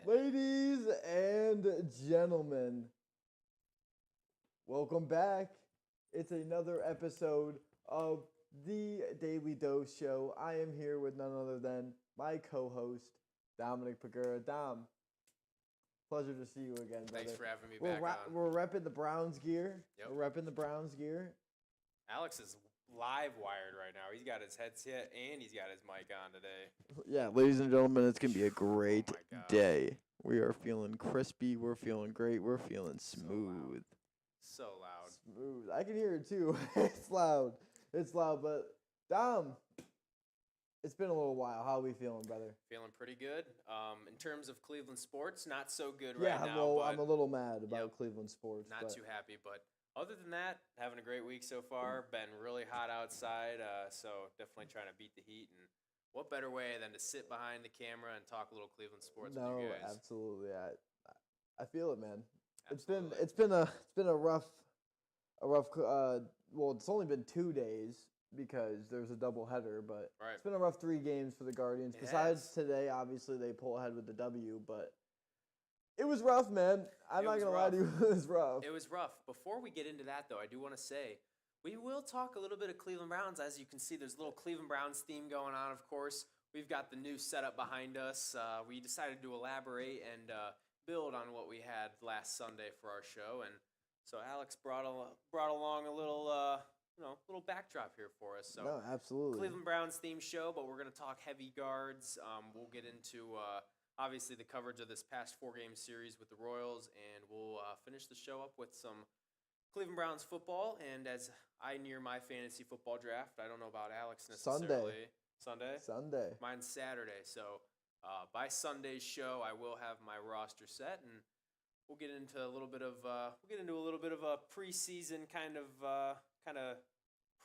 Ladies and gentlemen, welcome back. It's another episode of the Daily Dose Show. I am here with none other than my co-host, Dominic Pagura. Dom, pleasure to see you again, brother. Thanks for having me back on. We're repping the Browns gear. Yep. We're repping the Browns gear. Alex is live wired right now. He's got his headset and he's got his mic on today. Yeah, ladies and gentlemen, it's going to be a great Oh my gosh. day. We are feeling crispy. We're feeling great. We're feeling smooth. So loud. Smooth. I can hear it too. It's loud. It's loud. But Dom, it's been a little while. How are we feeling, brother? Feeling pretty good. In terms of Cleveland sports, not so good Yeah, right now. I'm a little mad about Yep. Cleveland sports. Not but too happy, but other than that, having a great week so far. Been really hot outside, so definitely trying to beat the heat. And what better way than to sit behind the camera and talk a little Cleveland sports no, with you guys? absolutely. I feel it, man. Absolutely. It's been a rough. Well, it's only been 2 days because there's a double header, but Right. it's been a rough 3 games for the Guardians. It Besides has. today, obviously they pull ahead with the W, but it was rough, man. I'm It not was gonna lie to you, rough. it was rough. It was rough. Before we get into that, though, I do want to say we will talk a little bit of Cleveland Browns. As you can see, there's a little Cleveland Browns theme going on, of course. We've got the new setup behind us. We decided to elaborate and build on what we had last Sunday for our show. And so Alex brought along a little backdrop here for us. So No, absolutely. Cleveland Browns theme show, but we're going to talk heavy guards. We'll get into obviously the coverage of this past 4-game series with the Royals, and we'll finish the show up with some Cleveland Browns football. And as I near my fantasy football draft, I don't know about Alex necessarily. Sunday? Mine's Saturday. So by Sunday's show, I will have my roster set, and we'll get into a little bit of a preseason kind of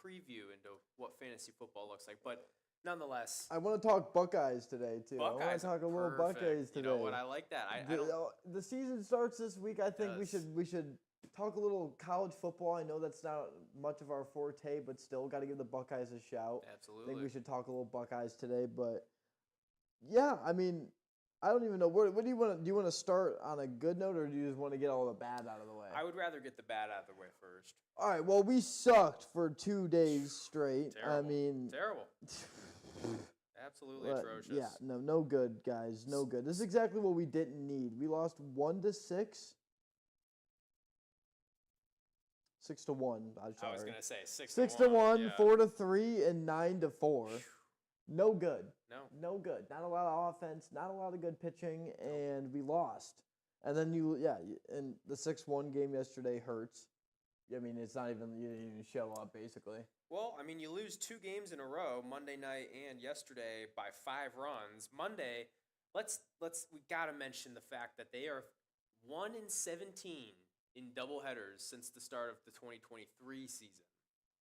preview into what fantasy football looks like. But nonetheless, I want to talk Buckeyes today too. I want Buckeyes to talk a are little perfect. Buckeyes today. You know what? I like that. I don't. The season starts this week. I think does. we should talk a little college football. I know that's not much of our forte, but still got to give the Buckeyes a shout. I Absolutely. think we should talk a little Buckeyes today. But yeah, I mean, I don't even know what do you want. Do you want to start on a good note, or do you just want to get all the bad out of the way? I would rather get the bad out of the way first. All right. Well, we sucked for 2 days straight. Terrible. I mean, Terrible. Absolutely but, atrocious. yeah, no good, guys. No good. This is exactly what we didn't need. We lost 1-6. 6-1. I'm sorry. I was gonna say 6 to 1, yeah. 4-3, and 9-4. No good. No. Good. Not a lot of offense. Not a lot of good pitching, and we lost. And then and the 6-1 game yesterday hurts. I mean, it's not even you didn't even show up basically. Well, I mean, you lose 2 games in a row, Monday night and yesterday, by 5 runs. Monday, we gotta mention the fact that they are 1-17 in doubleheaders since the start of the 2023 season.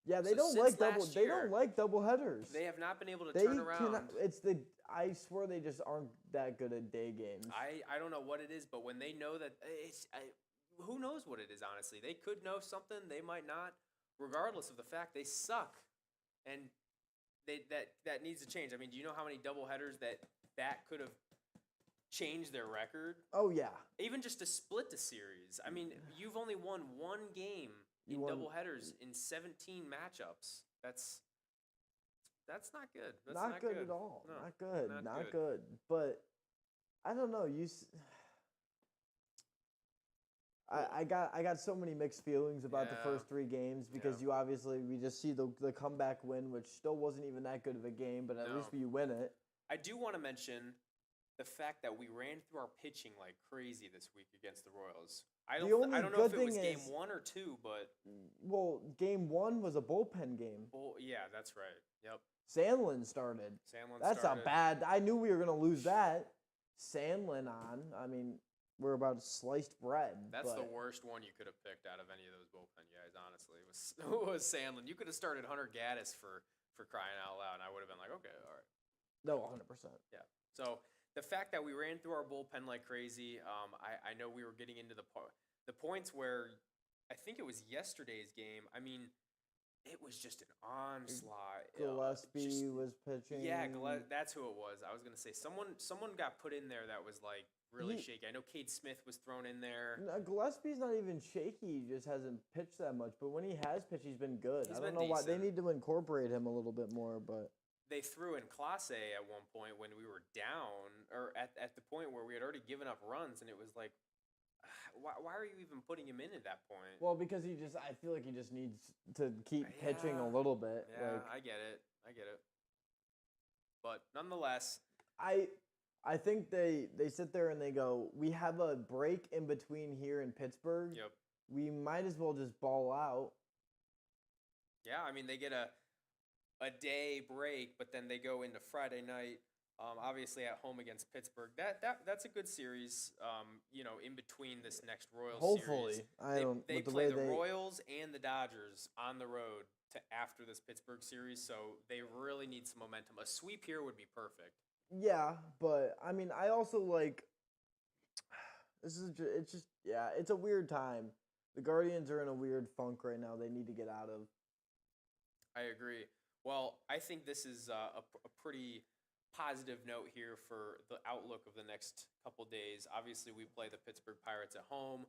Yeah, they So don't since like last they don't year, like double headers. They have not been able to They turn around. cannot. I swear they just aren't that good at day games. I don't know what it is, but when they know that who knows what it is, honestly. They could know something, they might not. Regardless of the fact, they suck. And that needs to change. I mean, do you know how many doubleheaders that could have changed their record? Oh yeah. Even just to split the series. I mean, you've only won 1 game in doubleheaders in 17 matchups. That's not good. That's not good at all. No, not good. not Not good. good. But I don't know. I got so many mixed feelings about the Yeah. first 3 games because Yeah. we just see the comeback win, which still wasn't even that good of a game, but at No. least you win it. I do want to mention the fact that we ran through our pitching like crazy this week against the Royals. I don't know if good it was thing game is- 1 or 2, but Well, game 1 was a bullpen game. yeah, that's right. Yep. Sandlin started. Sandlin That's started. a bad. I knew we were gonna lose that. Sandlin on. I mean, we're about sliced bread. That's the but worst one you could have picked out of any of those bullpen guys. Honestly, it was Sandlin. You could have started Hunter Gaddis for crying out loud, and I would have been like, okay, all right. No, 100%. Yeah. So the fact that we ran through our bullpen like crazy, I know we were getting into the points where I think it was yesterday's game. I mean, it was just an onslaught. Gillespie was pitching. Yeah, that's who it was. I was gonna say someone got put in there that was like really shaky. I know Cade Smith was thrown in there. No, Gillespie's not even shaky; he just hasn't pitched that much. But when he has pitched, he's been good. He's I don't been know why they decent. need to incorporate him a little bit more. But They threw in Clase at one point when we were down, or at the point where we had already given up runs, and it was like, why are you even putting him in at that point? well, because I feel like he just needs to keep pitching a little bit. Yeah, Like, I get it. But nonetheless, I think they sit there and they go, we have a break in between here in Pittsburgh. yep. We might as well just ball out. Yeah, I mean they get a day break, but then they go into Friday night. Obviously at home against Pittsburgh. That's a good series. In between this next Royals Hopefully, series. They play the Royals and the Dodgers on the road after this Pittsburgh series, so they really need some momentum. A sweep here would be perfect. Yeah, but I mean, I also like. It's a weird time. The Guardians are in a weird funk right now. They need to get out of. I agree. Well, I think this is a pretty positive note here for the outlook of the next couple days. Obviously, we play the Pittsburgh Pirates at home.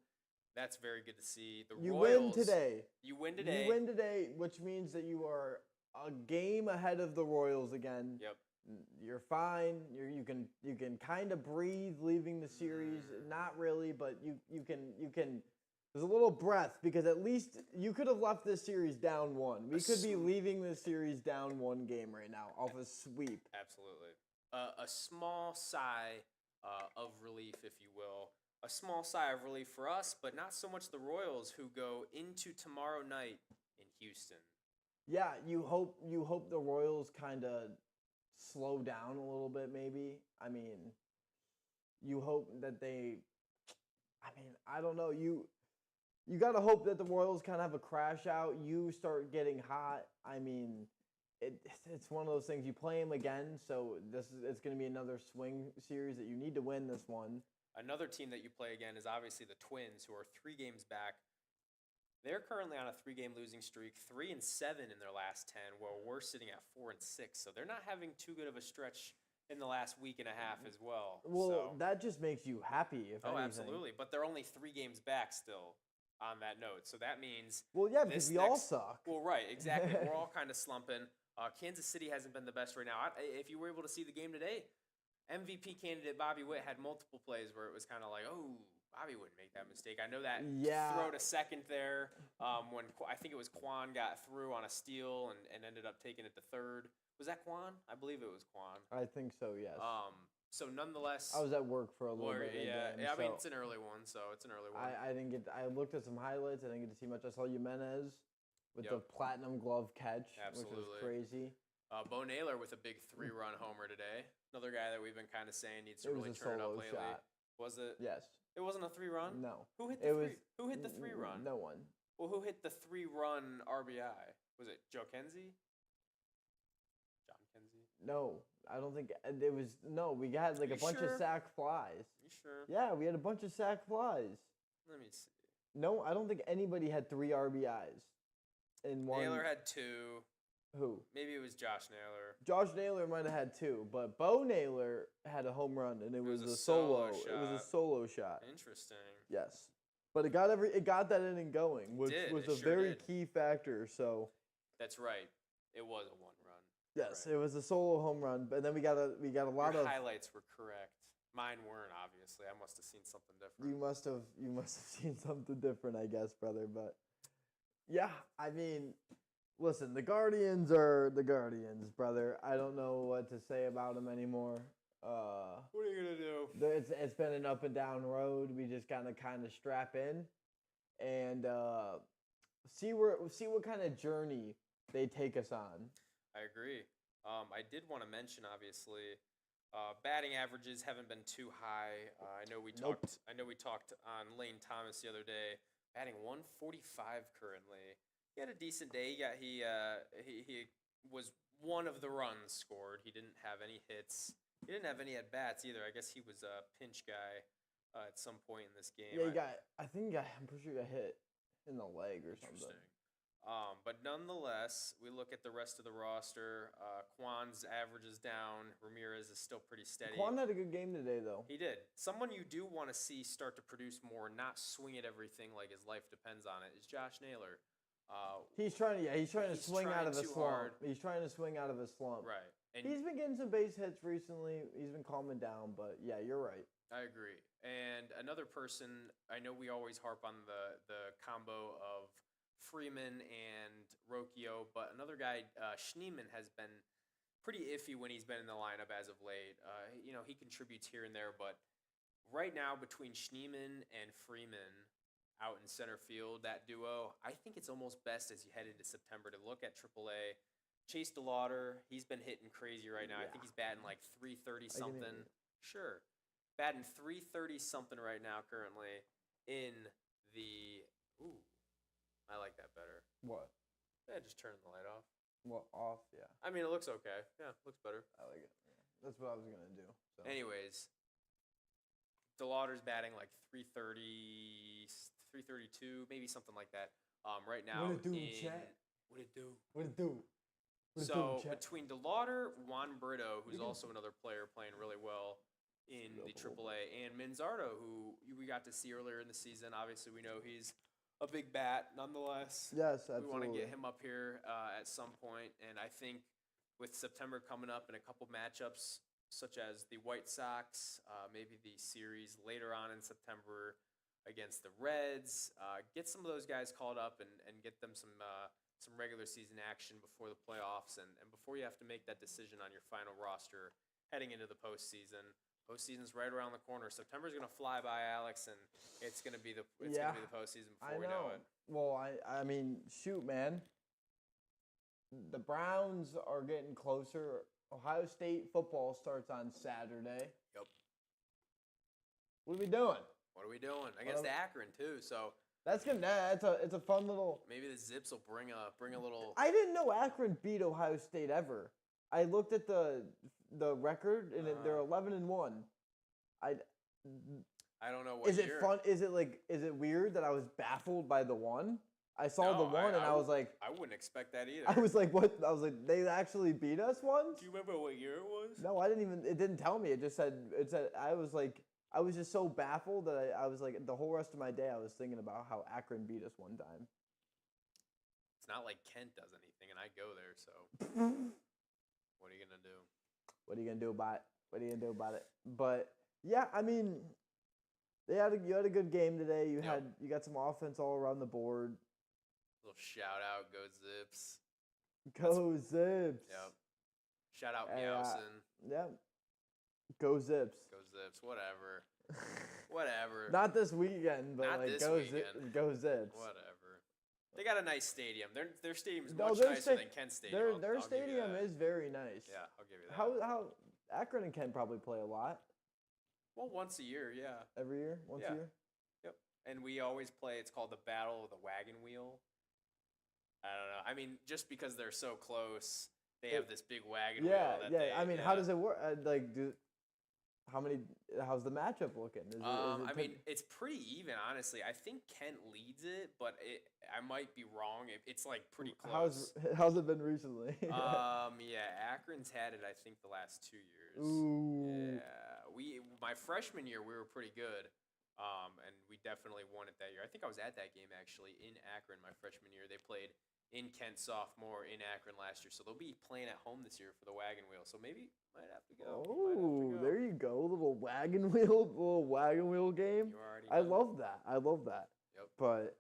That's very good to see. You Royals, win today. You win today. You win today, which means that you are a game ahead of the Royals again. Yep. You're fine. You can kind of breathe leaving the series. Not really, but you can. There's a little breath because at least you could have left this series down one. We could be leaving this series down one game right now off a sweep. Absolutely. A small sigh of relief, if you will. A small sigh of relief for us, but not so much the Royals, who go into tomorrow night in Houston. Yeah, you hope the Royals kind of slow down a little bit, maybe. I mean, you hope that they. I mean, I don't know. You gotta hope that the Royals kind of have a crash out. You start getting hot. I mean, it's one of those things. You play them again, so it's going to be another swing series that you need to win this one. Another team that you play again is obviously the Twins, who are 3 games back. They're currently on a 3-game losing streak, 3-7 in their last 10, while we're sitting at 4-6. So they're not having too good of a stretch in the last week and a half as well. Well, that just makes you happy, if anything. Absolutely. But they're only 3 games back still on that note. So that means... Well, yeah, because we all suck. Well, right, exactly. We're all kind of slumping. Kansas City hasn't been the best right now. If you were able to see the game today, MVP candidate Bobby Witt had multiple plays where it was kind of like, oh, Bobby wouldn't make that mistake. I know that throw to second there when I think it was Quan got through on a steal and ended up taking it to third. Was that Quan? I believe it was Quan. I think so, yes. So nonetheless, I was at work for a little bit. Yeah, I mean it's an early one, so it's an early one. I didn't get. I looked at some highlights. I didn't get to see much. I saw Jimenez with the platinum glove catch, which was crazy. Bo Naylor with a big 3-run homer today. Another guy that we've been kind of saying needs to really turn it up lately. Shot. Was it? Yes. It wasn't a 3-run? No. Who hit the Who hit the 3-run? No one. Well, who hit the 3-run RBI? Was it Joe Kenzie? John Kenzie? No, I don't think it was. No, we had like a bunch of sack flies. You sure? Yeah, we had a bunch of sack flies. Let me see. No, I don't think anybody had 3 RBIs in one. Naylor had 2. Who? Maybe it was Josh Naylor. Josh Naylor might have had 2, but Bo Naylor had a home run, and it was a solo. It was a solo shot. Interesting. Yes, but it got that inning going, which was a very key factor. So. That's right. It was a 1-run. Yes, right. It was a solo home run, but then we got a lot of highlights were correct. Mine weren't, obviously. I must have seen something different. You must have seen something different, I guess, brother. But yeah, I mean, listen, the Guardians are the Guardians, brother. I don't know what to say about them anymore. What are you gonna do? It's been an up and down road. We just gotta kind of strap in and see what kind of journey they take us on. I agree. I did want to mention, obviously, batting averages haven't been too high. I know we talked on Lane Thomas the other day, batting 145 currently. He had a decent day. He was one of the runs scored. He didn't have any hits. He didn't have any at bats either. I guess he was a pinch guy at some point in this game. Yeah, I'm pretty sure he got hit in the leg or something. But nonetheless, we look at the rest of the roster. Quan's average is down. Ramirez is still pretty steady. Quan had a good game today, though. He did. Someone you do want to see start to produce more, not swing at everything like his life depends on it, is Josh Naylor. He's trying to swing out of a too slump. hard. He's trying to swing out of a slump. Right. And He's been getting some base hits recently. He's been calming down, but yeah, you're right. I agree. And another person, I know we always harp on the combo of Freeman and Rocchio, but another guy, Schneemann, has been pretty iffy when he's been in the lineup as of late. He contributes here and there, but right now between Schneemann and Freeman out in center field, that duo, I think it's almost best as you head into September to look at AAA. Chase DeLauder, he's been hitting crazy right now. I think he's batting like 330 something. Sure. Batting 330 something right now currently in the I like that better. What? Yeah, just turn the light off. What, off? Yeah. I mean, it looks okay. Yeah, it looks better. I like it. Yeah. That's what I was going to do. So. Anyways, DeLauder's batting like 330, 332, maybe something like that. Right now. What it do, chat? What it do? What it do? So between DeLauder, Juan Brito, who's also another player playing really well in the AAA, and Manzardo, who we got to see earlier in the season. Obviously, we know he's a big bat. Nonetheless, yes, absolutely. We want to get him up here at some point. And I think with September coming up and a couple matchups, such as the White Sox, maybe the series later on in September against the Reds, get some of those guys called up and get them some regular season action before the playoffs and before you have to make that decision on your final roster heading into the postseason. Postseason's right around the corner. September's gonna fly by, Alex, and it's gonna be the postseason before we know it. Well, I mean, shoot, man. The Browns are getting closer. Ohio State football starts on Saturday. Yep. What are we doing? What are we doing against Akron too? So it's a fun little. Maybe the Zips will bring a little. I didn't know Akron beat Ohio State ever. I looked at the record and they're 11-1. I don't know what. Is it fun? Is it weird that I was baffled by the one? I saw the one and I was like, I wouldn't expect that either. I was like, what? I was like, they actually beat us once? Do you remember what year it was? No, I didn't even. It didn't tell me. It said. I was like. I was just so baffled that I was like, the whole rest of my day I was thinking about how Akron beat us one time. It's not like Kent does anything, and I go there, so what are you gonna do? What are you gonna do about it? But yeah, I mean, you had a good game today. You got some offense all around the board. Little shout out, go Zips. Go Zips. Yep. Shout out Meowson. Yep. Go Zips. Go Zips. Whatever. Whatever. Not this weekend, but not like this go weekend. Go Zips. Whatever. They got a nice stadium. Their stadium is much nicer than Kent Stadium. Their stadium is very nice. Yeah, I'll give you that. How Akron and Kent probably play a lot. Well, once a year, yeah. Every year, once a year. Yep. And we always play. It's called the Battle of the Wagon Wheel. I don't know. I mean, just because they're so close, they have this big wagon wheel. I mean, how does it work? How's the matchup looking? I mean, it's pretty even, honestly. I think Kent leads it, but I might be wrong. It's like pretty close. How's it been recently? Akron's had it, I think, the last 2 years. Ooh. Yeah, my freshman year we were pretty good, and we definitely won it that year. I think I was at that game actually in Akron my freshman year. They played in Kent sophomore in Akron last year, so they'll be playing at home this year for the wagon wheel. So maybe might have to go. Oh, there you go, little wagon wheel game. You already I love that. Yep. But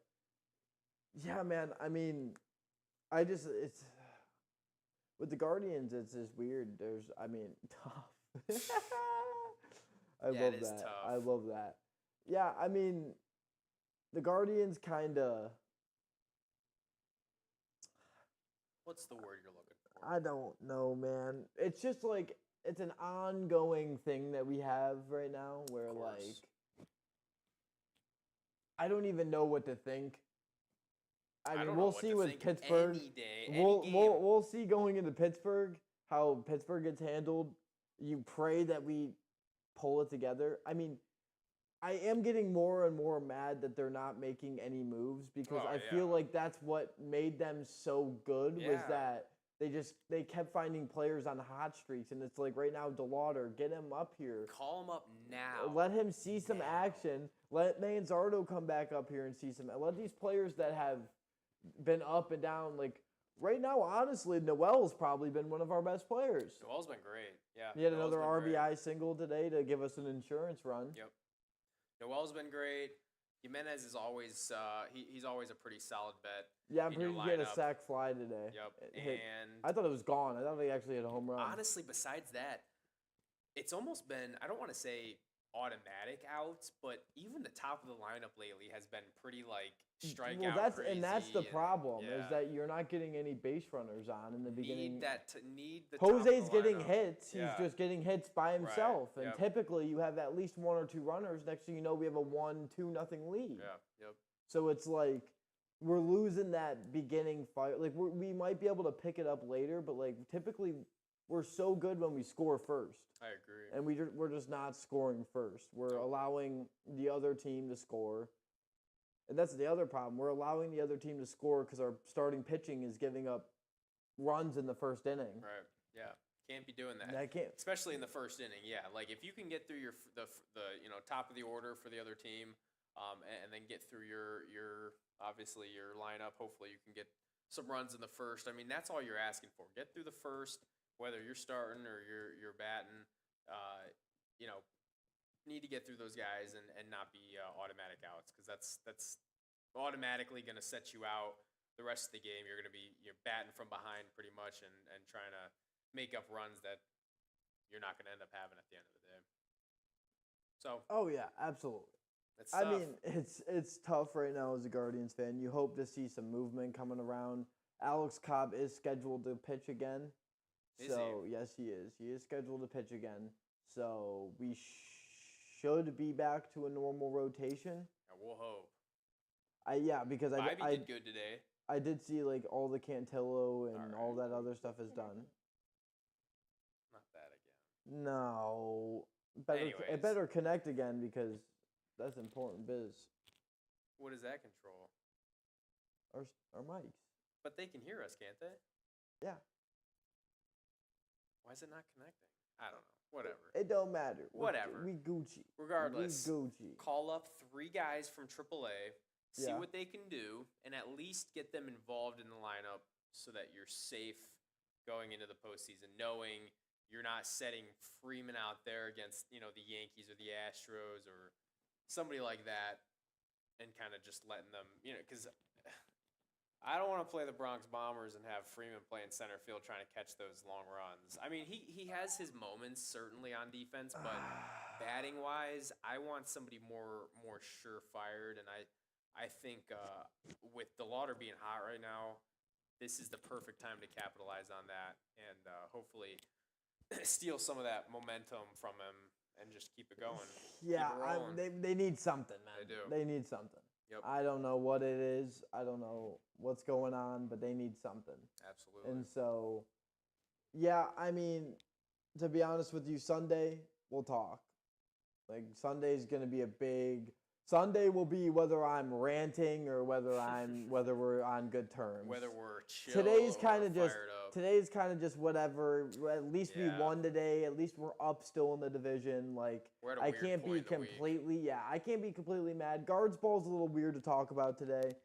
yeah, man. I mean, it's with the Guardians. It's just weird. Tough. I love that. Tough. I love that. Yeah, I mean, the Guardians kind of. What's the word you're looking for? I don't know, man. It's just like it's an ongoing thing that we have right now where like I don't even know what to think. I mean, we'll see with Pittsburgh. Any day, we'll see going into Pittsburgh how Pittsburgh gets handled. You pray that we pull it together. I mean, I am getting more and more mad that they're not making any moves because Oh, I yeah. feel like that's what made them so good was Yeah. that they kept finding players on hot streaks, and it's like right now DeLauder, get him up here. Call him up now. Let him see some Now. action. Let Manzardo come back up here and see some. Let these players that have been up and down, like right now, honestly, Noel's probably been one of our best players. Noel's been great. Yeah. He had Noel's another been great. RBI single today to give us an insurance run. Yep. Noel's been great. Jimenez is always he's always a pretty solid bet. Yeah, I'm in your pretty sure he had a lineup. sack fly today. Yep. It hit. And I thought it was gone. I thought he actually hit a home run. honestly, besides that, it's almost been, I don't want to say automatic outs, but even the top of the lineup lately has been pretty like strikeout well, that's the crazy problem is yeah. that you're not getting any base runners on in the beginning. Need the top of Jose's the getting lineup. hits. Yeah. He's just getting hits by himself. And Yep. typically you have at least one or two runners. Next thing you know, we have a 1-2-0 lead. Yeah. Yep. So it's like we're losing that beginning fight. Like we might be able to pick it up later, but like typically we're so good when we score first. I agree. And we're just not scoring first. We're Nope. allowing the other team to score. And that's the other problem. We're allowing the other team to score because our starting pitching is giving up runs in the first inning. Right. Yeah. Can't be doing that. And I can't. Especially in the first inning. Yeah. Like if you can get through the top of the order for the other team, and then get through your obviously your lineup. Hopefully you can get some runs in the first. I mean that's all you're asking for. Get through the first, whether you're starting or you're batting. Need to get through those guys and not be automatic outs because that's automatically going to set you out the rest of the game. You're batting from behind pretty much and trying to make up runs that you're not going to end up having at the end of the day. So Oh yeah, absolutely. it's I tough. mean, it's tough right now as a Guardians fan. You hope to see some movement coming around. Alex Cobb is scheduled to pitch again. Is Yes, he is. He is scheduled to pitch again. So we should be back to a normal rotation. We'll hope. Because Bobby I did good today. I did see like all the Cantillo and all Alright. that other stuff is done. Not that again. No, it Anyways. better connect again because that's important biz. What does that control? Our mics. But they can hear us, can't they? Yeah. Why is it not connecting? I don't know. Whatever. It don't matter. Whatever. We Gucci. Regardless, We Gucci. call up 3 guys from AAA, see Yeah. what they can do, and at least get them involved in the lineup so that you're safe going into the postseason, knowing you're not setting Freeman out there against the Yankees or the Astros or somebody like that, and kind of just letting them because. I don't want to play the Bronx Bombers and have Freeman playing center field trying to catch those long runs. I mean, he has his moments certainly on defense, but batting wise, I want somebody more surefire. And I think with DeLauder being hot right now, this is the perfect time to capitalize on that and hopefully steal some of that momentum from him and just keep it going. Yeah, Keep it rolling. they need something, man. They do. They need something. Yep. I don't know what it is. I don't know what's going on, but they need something. Absolutely. And so, yeah, I mean, to be honest with you, Sunday we'll talk. Like Sunday's gonna be a big. Sunday will be whether I'm ranting or whether we're on good terms. Whether we're chill Today's or kind of just fired up. today's kind of just whatever. At least we Yeah. won today. At least we're up still in the division. Like We're at a I weird can't be point in the week. completely I can't be completely mad. Guards ball's a little weird to talk about today.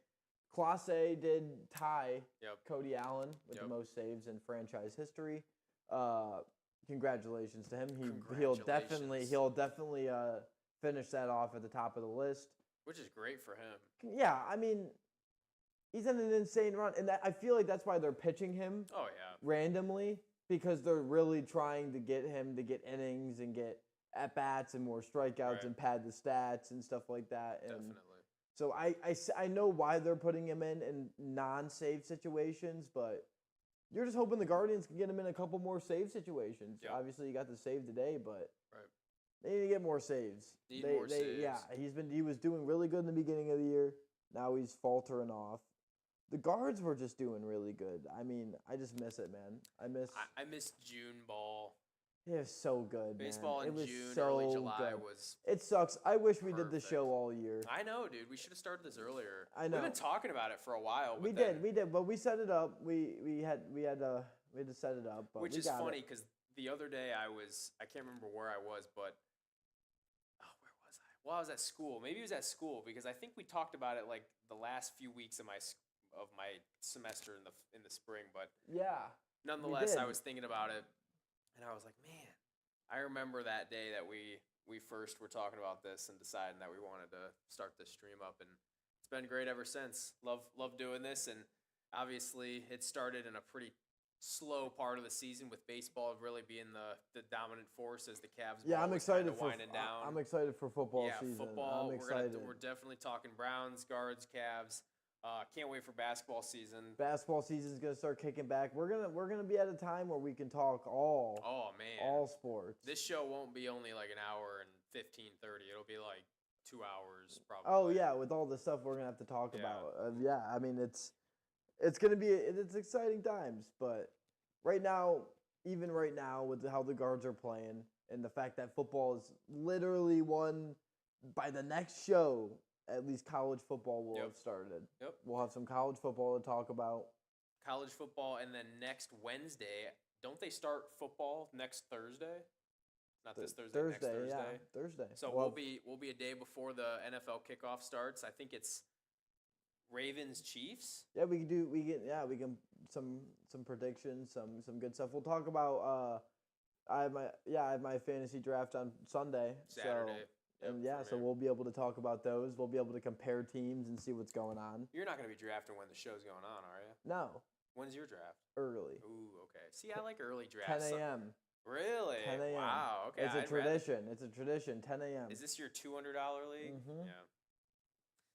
Clase did tie Yep. Cody Allen with the Yep. most saves in franchise history. Congratulations to him. He'll definitely Congratulations. finish that off at the top of the list. Which is great for him. Yeah, I mean, he's in an insane run, and I feel like that's why they're pitching him Oh yeah. randomly because they're really trying to get him to get innings and get at bats and more strikeouts Right. and pad the stats and stuff like that. And Definitely. so I know why they're putting him in non-save situations, but you're just hoping the Guardians can get him in a couple more save situations. Yeah. Obviously, you got the save today, but Right. they need to get more saves. Need more Yeah, saves. he was doing really good in the beginning of the year. Now he's faltering off. The guards were just doing really good. I mean, I just miss it, man. I miss June ball. It was so good, Baseball man. in It was June, so early July good. was. It sucks. I wish we did the Perfect. show all year. I know, dude. We should have started this earlier. I know. We've been talking about it for a while. We but did, then- but we set it up. We had to set it up, but Which we is got funny it. because the other day I can't remember where I was, but where was I? Well, I was at school. Maybe it was at school because I think we talked about it like the last few weeks of my semester in the spring. But Yeah. nonetheless, I did. was thinking about it, and I was like, man, I remember that day that we first were talking about this and deciding that we wanted to start this stream up, and it's been great ever since. Love doing this, and obviously it started in a pretty slow part of the season with baseball really being the dominant force as the Cavs. Yeah, ball I'm was kinda excited for winding down. I'm excited for football yeah, season. football. I'm excited. We're definitely talking Browns, Guards, Cavs. Can't wait for basketball season. Basketball season's gonna start kicking back. We're gonna be at a time where we can talk all Oh man, sports. this show won't be only like an hour and 15-30. It'll be like 2 hours probably. Oh yeah, with all the stuff we're gonna have to talk Yeah. about. Yeah, I mean it's gonna be it's exciting times, but even right now with how the Guards are playing and the fact that football is literally won by the next show, at least college football will Yep. have started. Yep. We'll have some college football to talk about. College football, and then next Wednesday, don't they start football next Thursday? Not this Thursday. Next Thursday. yeah, Thursday. So we'll be a day before the NFL kickoff starts. I think it's Ravens Chiefs. Yeah, we can some predictions, some good stuff. We'll talk about I have my fantasy draft on Sunday. Saturday. So, and Yep, so we'll be able to talk about those. We'll be able to compare teams and see what's going on. You're not going to be drafting when the show's going on, are you? No, When's your draft? early. Ooh, okay. See, I like early 10 drafts. a.m. Really? 10 a.m. Wow. Okay. It's a I'd rather- tradition. It's a tradition. 10 a.m. Is this your $200 league? Mhm. Yeah.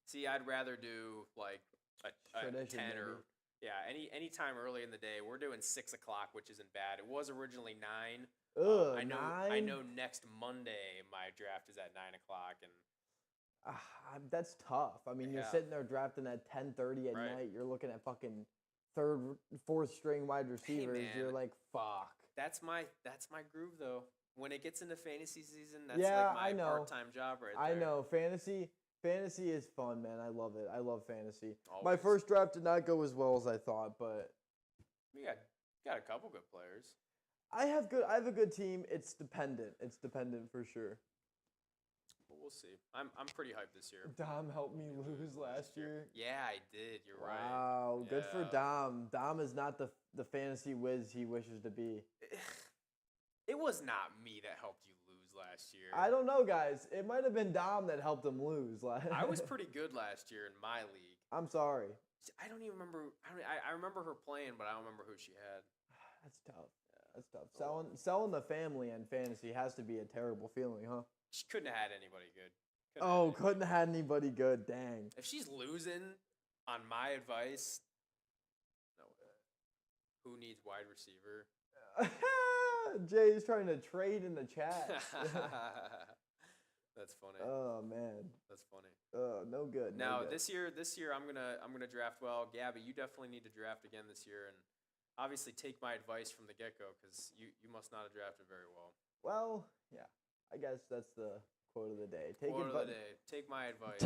See, I'd rather do like a Tradition, 10 maybe. or any time early in the day. We're doing 6 o'clock, which isn't bad. It was originally 9. Ugh, I know. 9? I know. Next Monday, my draft is at 9 o'clock, and That's tough. I mean, you're Yeah. sitting there drafting at 10:30 at Right. night. You're looking at fucking third, fourth string wide receivers. man. You're like, fuck. that's my groove though. When it gets into fantasy season, that's Yeah, like my I know. part-time job right there. I know fantasy is fun, man. I love it. I love fantasy. My Always. first draft did not go as well as I thought, but We got a couple good players. I have a good team. It's dependent for sure. But we'll see. I'm pretty hyped this year. Dom helped me lose last year. Yeah, I did. You're right. Wow, good for Yeah. Dom. Dom is not the fantasy whiz he wishes to be. It was not me that helped you lose last year. I don't know, guys. It might have been Dom that helped him lose. I was pretty good last year in my league. I'm sorry. I don't even remember. I remember her playing, but I don't remember who she had. That's tough. That's tough. Selling the family and fantasy has to be a terrible feeling, huh? She couldn't have had anybody good. Couldn't have had anybody good. Dang. If she's losing on my advice, no way. Who needs wide receiver? Jay's trying to trade in the chat. That's funny. Oh man. That's funny. No good. Now no good. this year I'm gonna draft well. Gabby, you definitely need to draft again this year, and obviously take my advice from the get go because you must not have drafted very well. Well, yeah. I guess that's the quote of the day. Quote of the day. Take my advice.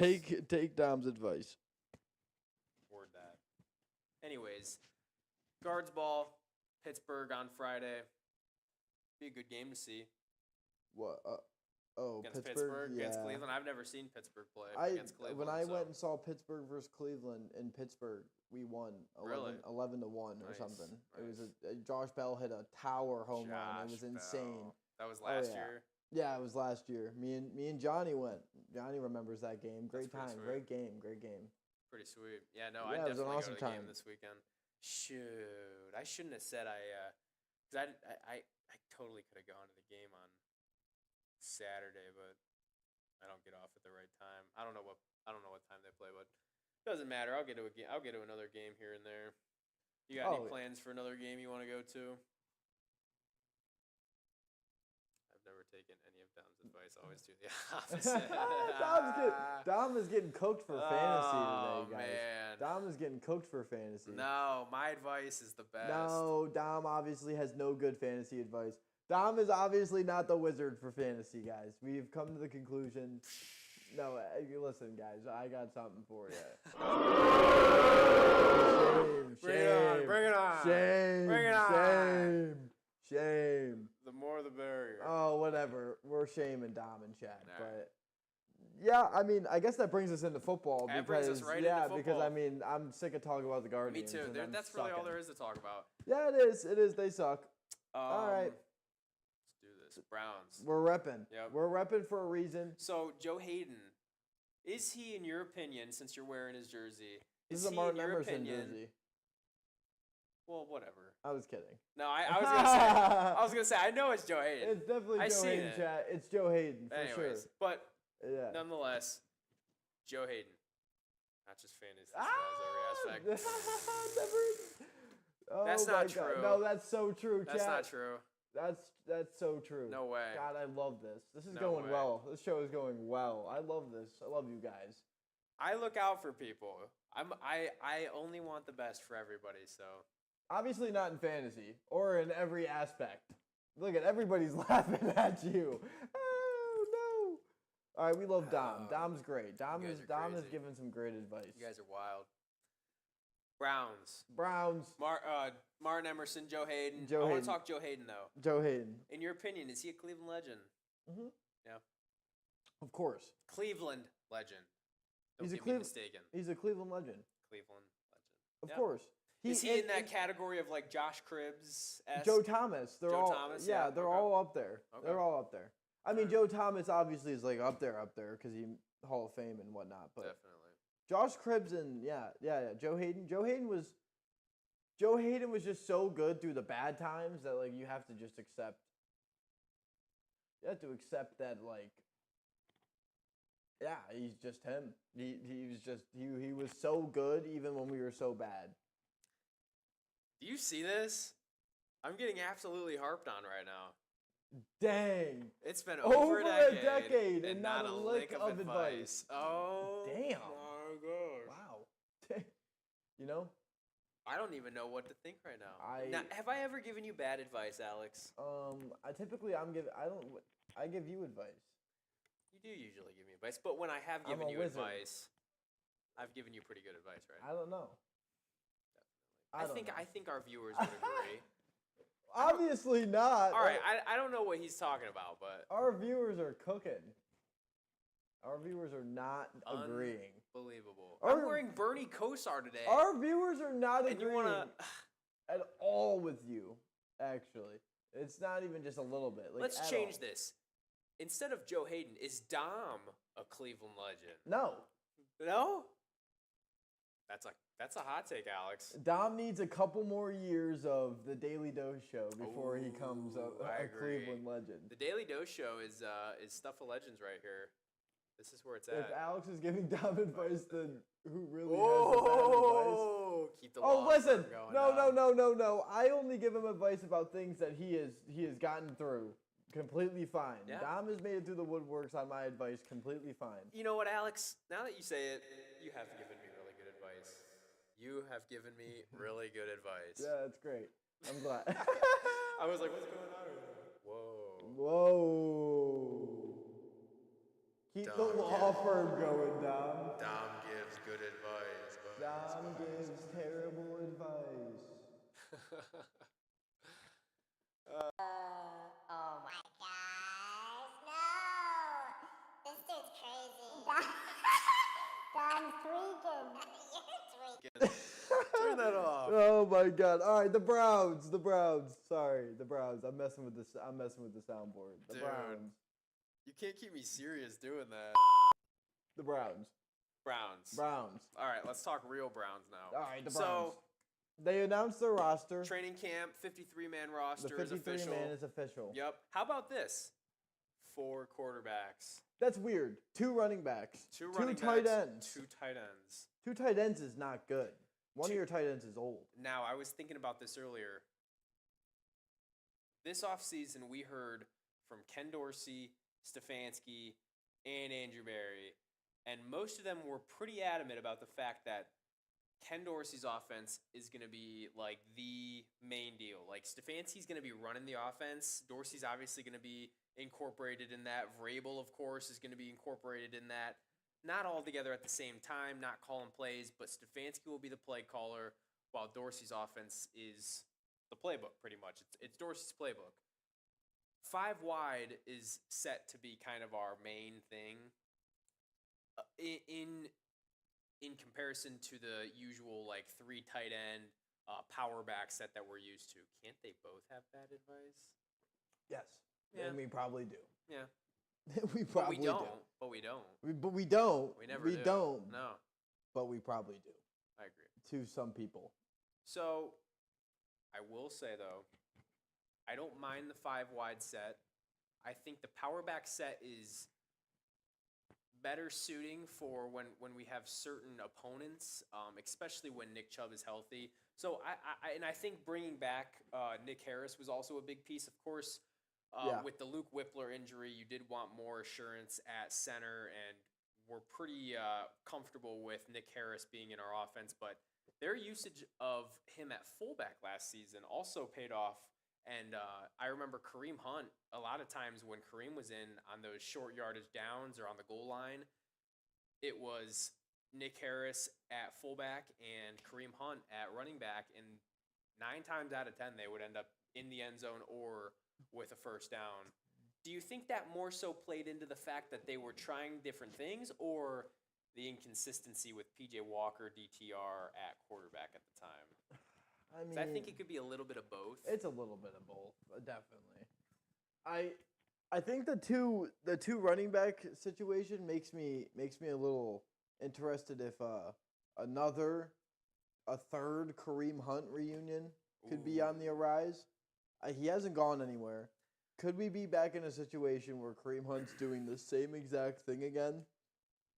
Take Dom's advice. Word that. Anyways, Guards ball, Pittsburgh on Friday. Be a good game to see What? against Pittsburgh. Yeah. against Cleveland. I've never seen Pittsburgh play against Cleveland. When I so- went and saw Pittsburgh versus Cleveland in Pittsburgh, we won 11 to 1 or Nice, something. It was nice. Josh Bell hit a tower home run. It Josh was insane. Bell. That was last yeah. year. Yeah, it was last year. Me and Johnny went. Johnny remembers that game. Great That's time. pretty sweet. Great game. Pretty sweet. Yeah, no, Yeah, I it was an definitely awesome go to the time. game this weekend. Shoot, I shouldn't have said because I totally could have gone to the game on Saturday, but I don't get off at the right time. I don't know what time they play, but doesn't matter. I'll get to a game. I'll get to another game here and there. You got any Oh, plans for another game you want to go to? I've never taken any of Dom's advice. I always do the opposite. Dom is getting cooked for fantasy Oh, today, guys. man. Dom is getting cooked for fantasy. No, my advice is the best. No, Dom obviously has no good fantasy advice. Dom is obviously not the wizard for fantasy, guys. We've come to the conclusion. No, listen, guys. I got something for you. Bring it on. Bring it on. Shame. Bring it on. Shame. The more the merrier. Oh, whatever. We're shaming Dom and Chad, Nah. but yeah, I mean, I guess that brings us into football. That brings us right into because football. I mean, I'm sick of talking about the Me Guardians. too. and I'm That's really all sucking. there is to talk about. Yeah, it is. It is. They suck. All right. Let's do this. Browns. We're repping. Yep. We're repping for a reason. So Joe Hayden, is he, in your opinion, since you're wearing his jersey, This is is a he, Martin in your Emerson opinion? jersey. Well, whatever. I was kidding. No, I was gonna say. I was gonna say. I know it's Joe Hayden. It's definitely I Joe seen Hayden, it. chat. It's Joe Hayden for Anyways, sure. but Yeah. nonetheless, Joe Hayden, not just fantasy, Ah! every aspect. Oh That's my not God. true. No, that's so true, That's chat. not true. That's so true. No way. God, I love this. This is No going way. well. This show is going well. I love this. I love you guys. I look out for people. I only want the best for everybody. So Obviously not in fantasy or in every aspect. Look at everybody's laughing at you. Oh no! All right, we love Dom. Dom's great. Dom you is guys are Dom is crazy. giving some great advice. you guys are wild. Browns. Browns. Martin Emerson, Joe Hayden. Joe I want Hayden. to talk Joe Hayden though. Joe Hayden. In your opinion, is he a Cleveland legend? Mm-hmm. Yeah. Of course. Cleveland legend. Don't He's a get me Cleve- mistaken. He's a Cleveland legend. Cleveland legend. Of Yeah. course. Is he in that category of like Josh Cribbs? Joe Thomas. They're Joe all Thomas, yeah, yeah, they're okay. all up there. Okay. They're all up there. I mean, Alright. Joe Thomas obviously is like up there because he Hall of Fame and whatnot. But Definitely. Josh Cribbs and yeah. Joe Hayden. Joe Hayden was just so good through the bad times that like you have to just accept. You have to accept that like. Yeah, he's just him. He was so good even when we were so bad. Do you see this? I'm getting absolutely harped on right now. Dang. It's been Over over a a decade decade and not a lick of advice. Oh, Damn. my gosh. Wow. You know? I don't even know what to think right now. I- Have I ever given you bad advice, Alex? I give you advice. You do usually give me advice, but when I have I'm given a you wizard. advice, I've given you pretty good advice, right? I don't know. I don't think know. I think our viewers would agree. Obviously not. All right, I don't know what he's talking about, but Our viewers are cooking. Our viewers are not agreeing. unbelievable. Our- I'm wearing Bernie Kosar today, Our viewers are not and agreeing you wanna? at all with you. Actually, it's not even just a little bit. Like, Let's at change all. this. Instead of Joe Hayden, is Dom a Cleveland legend? No, No. That's a hot take, Alex. Dom needs a couple more years of the Daily Dose show before he comes Ooh, a I agree. Cleveland legend. The Daily Dose show is stuff of legends right here. This is where it's If at. Alex is giving Dom advice, then who really has the bad advice? Oh, keep the Oh, law listen! firm going No. down. I only give him advice about things that he has gotten through completely fine. Yeah. Dom has made it through the woodworks on my advice completely fine. You know what, Alex? Now that you say it, you have given me really good advice. You have given me really good advice. Yeah, that's great. I'm glad. I was like, what's going on? Whoa. Whoa! Keep the Dom law firm going, Dom. Dom gives good advice. Dom gives terrible advice. Oh my gosh, no! This dude's crazy. Dom's tweaking. You're tweaking. Turn that off. Oh my God! All right, the Browns. Sorry, the Browns. I'm messing with the soundboard. The Dude. Browns. You can't keep me serious doing that. The Browns. Browns. Browns. All right, let's talk real Browns now. All right, the Browns. So, They announced their roster. training camp, 53-man The roster is 53 official. man is official. Yep. How about this? 4 quarterbacks, That's weird. 2 running backs. 2 running tight backs, ends. 2 tight ends. 2 tight ends is not good. One of Two- your tight ends is old. Now, I was thinking about this earlier. This offseason, we heard from Ken Dorsey, Stefanski, and Andrew Berry, and most of them were pretty adamant about the fact that Ken Dorsey's offense is going to be like the main deal. Like Stefanski's going to be running the offense. Dorsey's obviously going to be incorporated in that. Vrabel, of course, is going to be incorporated in that. Not all together at the same time, not calling plays, but Stefanski will be the play caller while Dorsey's offense is the playbook pretty much. It's Dorsey's playbook. 5 wide is set to be kind of our main thing. In comparison to the usual like 3 tight end power back set that we're used to. Can't they both have bad advice? Yes. Yeah. And we probably do. Yeah. we But probably we don't. do. But we don't. But we don't. We never We do. don't. No, But we probably do. I agree. To some people. So, I will say though, I don't mind the 5 wide set. I think the power back set is better suiting for when we have certain opponents, especially when Nick Chubb is healthy. So I think bringing back Nick Harris was also a big piece. Of course, Yeah. with the Luke Whippler injury, you did want more assurance at center, and we're pretty comfortable with Nick Harris being in our offense. But their usage of him at fullback last season also paid off. And I remember Kareem Hunt, a lot of times when Kareem was in on those short yardage downs or on the goal line, it was Nick Harris at fullback and Kareem Hunt at running back. And 9 times out of 10, they would end up in the end zone or with a first down. Do you think that more so played into the fact that they were trying different things, or the inconsistency with P.J. Walker, DTR at quarterback at the time? I mean, I think it could be a little bit of both. it's a little bit of both, definitely. I think the two running back situation makes me a little interested if a third Kareem Hunt reunion could be on the arise. He hasn't gone anywhere. Could we be back in a situation where Kareem Hunt's doing the same exact thing again?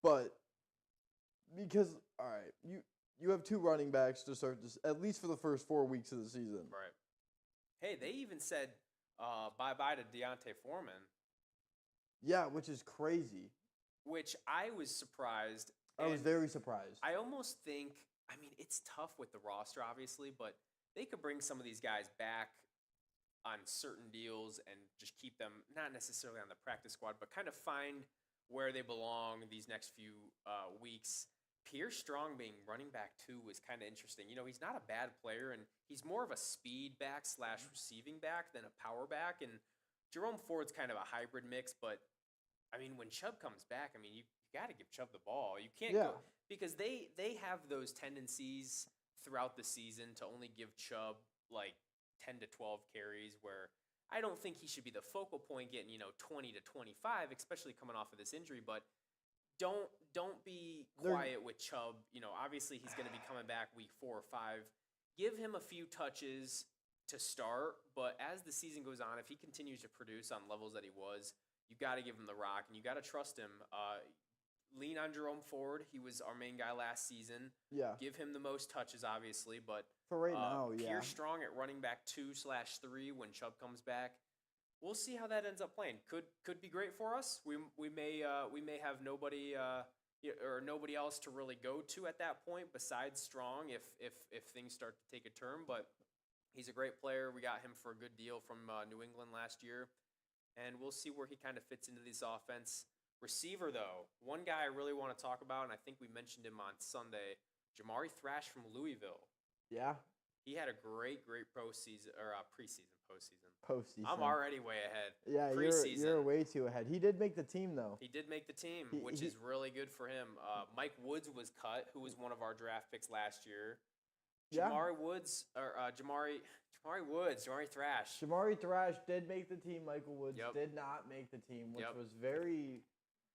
But because all right, you have 2 running backs to start this, at least for the first 4 weeks of the season. Right. Hey, they even said bye-bye to Deontay Foreman, Yeah, which is crazy. which I was surprised. I was and very surprised. I almost think, I mean, it's tough with the roster, obviously, but they could bring some of these guys back on certain deals and just keep them, not necessarily on the practice squad, but kind of find where they belong these next few weeks. Pierce Strong being running back 2 was kind of interesting. You know, he's not a bad player, and he's more of a speed back / receiving back than a power back. And Jerome Ford's kind of a hybrid mix, but I mean, when Chubb comes back, I mean, you got to give Chubb the ball. You can't go, because they have those tendencies throughout the season to only give Chubb like 10 to 12 carries, where I don't think he should be the focal point getting, 20 to 25, especially coming off of this injury, but don't be quiet with Chubb. Obviously he's going to be coming back week 4 or 5. Give him a few touches to start, but as the season goes on, if he continues to produce on levels that he was, you got to give him the rock and you got to trust him. Lean on Jerome Ford. He was our main guy last season. Yeah. Give him the most touches, obviously, but For right now, yeah. Pierce Strong at running back 2/3 when Chubb comes back. We'll see how that ends up playing. Could be great for us. We may have nobody or nobody else to really go to at that point besides Strong if things start to take a turn. But he's a great player. We got him for a good deal from New England last year, and we'll see where he kind of fits into this offense. Receiver, though, one guy I really want to talk about, and I think we mentioned him on Sunday, Jamari Thrash from Louisville. Yeah. He had a great postseason. Postseason. I'm already way ahead. Yeah, Preseason. you're way too ahead. He did make the team though. He did make the team, He- which he- is really good for him. Mike Woods was cut, who was one of our draft picks last year. Yeah. Jamari Woods, Jamari Thrash. Jamari Thrash did make the team. Michael Woods Yep. did not make the team, which Yep. was very.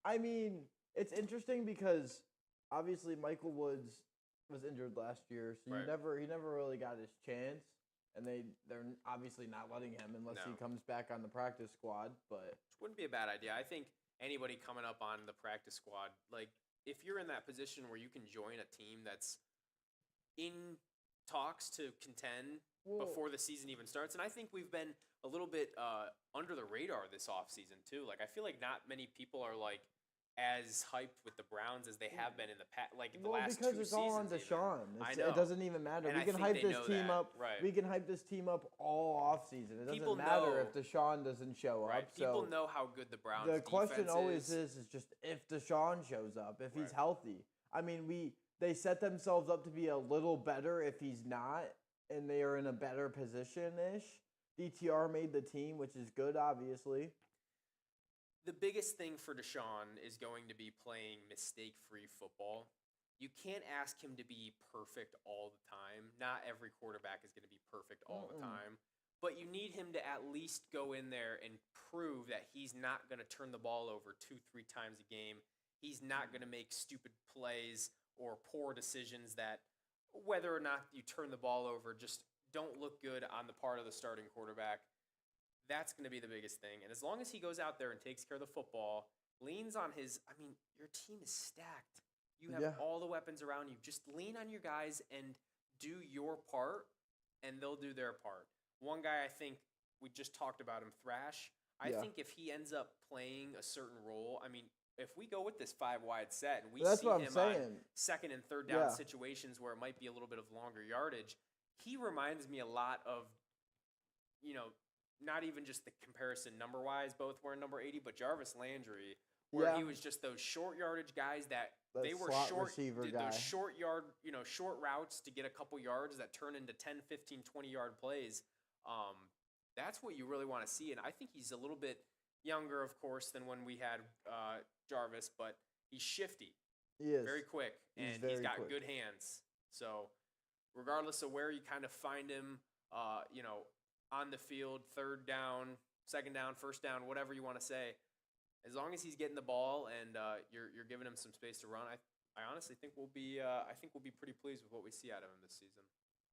I mean, it's interesting because obviously Michael Woods was injured last year, so Right. he never really got his chance, and they're obviously not letting him unless he No. comes back on the practice squad. But Which wouldn't be a bad idea. I think anybody coming up on the practice squad, like if you're in that position where you can join a team that's in talks to contend Well- before the season even starts, and I think we've been a little bit under the radar this offseason too. Like I feel like not many people are like as hyped with the Browns as they have been in the past, like the Well, last because two it's all on seasons. Deshaun. I It's, know. it doesn't even matter. And We I can think hype they this know team that, up. right. We can hype this team up all off season. It doesn't People matter if know- Deshaun doesn't show Right. up. People So know how good the Browns the question defense always is just if Deshaun shows up, if he's Right. healthy. I mean, they set themselves up to be a little better if he's not, and they are in a better position ish. DTR made the team, which is good, obviously. The biggest thing for Deshaun is going to be playing mistake-free football. You can't ask him to be perfect all the time. Not every quarterback is going to be perfect all the time. But you need him to at least go in there and prove that he's not going to turn the ball over 2-3 times a game. He's not going to make stupid plays or poor decisions that, whether or not you turn the ball over, just don't look good on the part of the starting quarterback. That's going to be the biggest thing. And as long as he goes out there and takes care of the football, leans on his, I mean, your team is stacked. You have Yeah. all the weapons around you. Just lean on your guys and do your part, and they'll do their part. One guy, I think, we just talked about him, Thrash. I Yeah. think if he ends up playing a certain role, I mean, if we go with this 5-wide set and we That's see what I'm him saying. on second and third down Yeah. situations where it might be a little bit of longer yardage, he reminds me a lot of, not even just the comparison number-wise, both were number 80, but Jarvis Landry, where he Yeah. was just those short yardage guys that That they were slot short, receiver did guy. those short routes to get a couple yards that turn into 10, 15, 20-yard plays. That's what you really want to see, and I think he's a little bit younger, of course, than when we had Jarvis, but he's shifty, He is. very quick, He's and he's very got quick. good hands. So regardless of where you kind of find him, on the field, third down, second down, first down, whatever you want to say, as long as he's getting the ball and you're giving him some space to run, I honestly think we'll be pretty pleased with what we see out of him this season.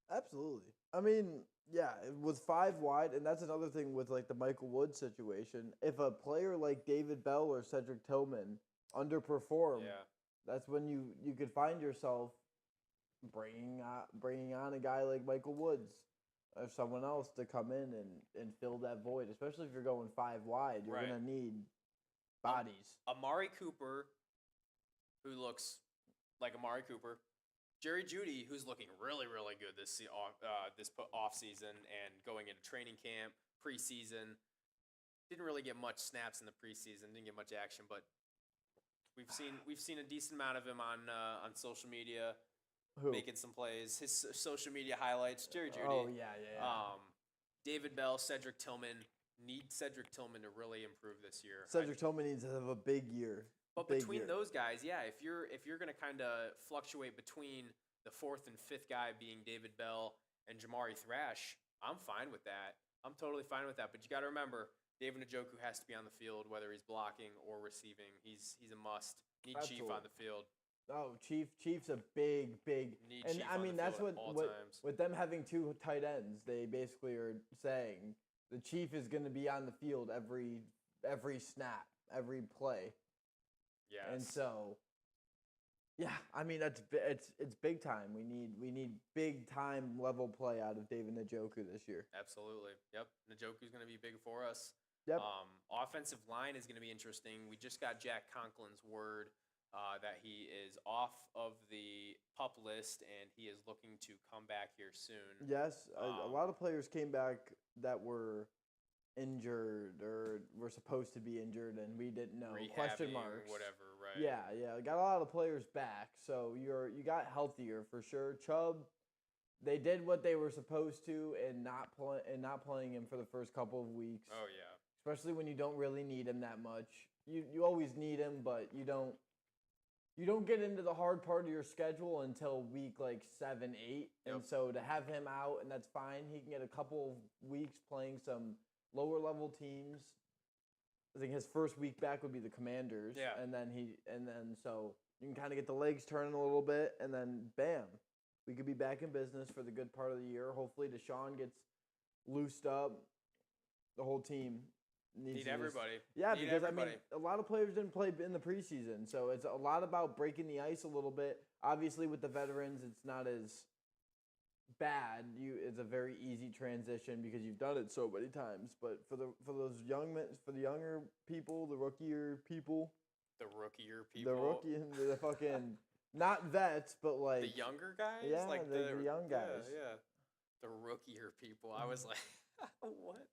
Absolutely. I mean, yeah, with 5 wide, and that's another thing with like the Michael Wood situation. If a player like David Bell or Cedric Tillman underperform, Yeah. that's when you could find yourself bringing on a guy like Michael Woods or someone else to come in and fill that void. Especially if you're going 5 wide, you're Right. gonna need bodies. Amari Cooper, who looks like Amari Cooper. Jerry Jeudy, who's looking really, really good this off season and going into training camp, preseason. Didn't really get much snaps in the preseason. Didn't get much action, but we've seen a decent amount of him on social media Who? making some plays. His social media highlights. Jerry Jeudy. Oh yeah. David Bell, Cedric Tillman. Need Cedric Tillman to really improve this year. Cedric Tillman needs to have a big year. But Big between year. those guys, yeah, if you're going to kind of fluctuate between the fourth and fifth guy being David Bell and Jamari Thrash, I'm fine with that. I'm totally fine with that. But you got to remember, David Njoku has to be on the field, whether he's blocking or receiving. He's a must. Need Chief on the field. Oh, Chief's a big, Need and Chief I on mean the that's field what at all what times. with them having 2 tight ends, they basically are saying the Chief is going to be on the field every snap, every play, Yes. and so yeah, I mean it's big time. We need big time level play out of David Njoku this year. Absolutely. Yep. Njoku's going to be big for us. Yep. Offensive line is going to be interesting. We just got Jack Conklin's word that he is off of the PUP list and he is looking to come back here soon. Yes, a lot of players came back that were injured or were supposed to be injured, and we didn't know. Question Rehabbing, marks. whatever, right? Yeah. Got a lot of players back, so you got healthier for sure. Chubb, they did what they were supposed to, and not playing him for the first couple of weeks. Oh yeah. Especially when you don't really need him that much. You always need him, but you don't get into the hard part of your schedule until week like 7, 8. And Yep. so to have him out, and that's fine. He can get a couple of weeks playing some lower level teams. I think his first week back would be the Commanders. Yeah. And then so you can kind of get the legs turning a little bit, and then bam, we could be back in business for the good part of the year. Hopefully Deshaun gets loosed up. The whole team needs Need to just- everybody. yeah, Need because everybody. I mean, a lot of players didn't play in the preseason, so it's a lot about breaking the ice a little bit. Obviously, with the veterans, it's not as bad. It's a very easy transition because you've done it so many times. But for the younger people, the rookie year people, The rookier people. The rookie and the fucking not vets, but like the younger guys? Yeah, like the young guys. Yeah. The rookier people. I was like, what?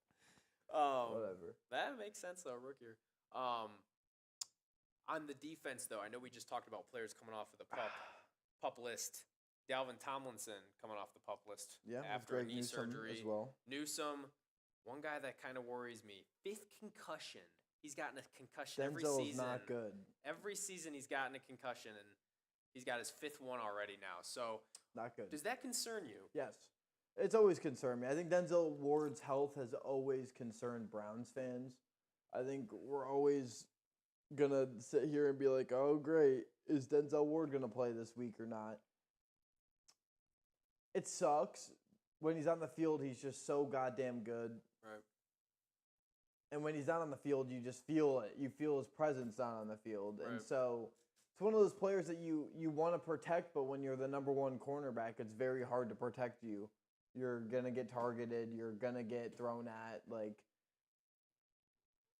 Whatever. That makes sense though, rookier. On the defense though, I know we just talked about players coming off of the pup list. Dalvin Tomlinson coming off the pup list after a knee surgery as well. Newsome, one guy that kind of worries me. 5th concussion. He's gotten a concussion every Denzel's season. not good. Every season he's gotten a concussion, and he's got his 5th one already now. So Not good. does that concern you? Yes. It's always concerned me. I think Denzel Ward's health has always concerned Browns fans. I think we're always going to sit here and be like, oh, great. Is Denzel Ward going to play this week or not? It sucks. When he's on the field, he's just so goddamn good. Right. And when he's not on the field, you just feel it. You feel his presence not on the field. And Right. so it's one of those players that you want to protect, but when you're the number one cornerback, it's very hard to protect you. You're going to get targeted. You're going to get thrown at. Like,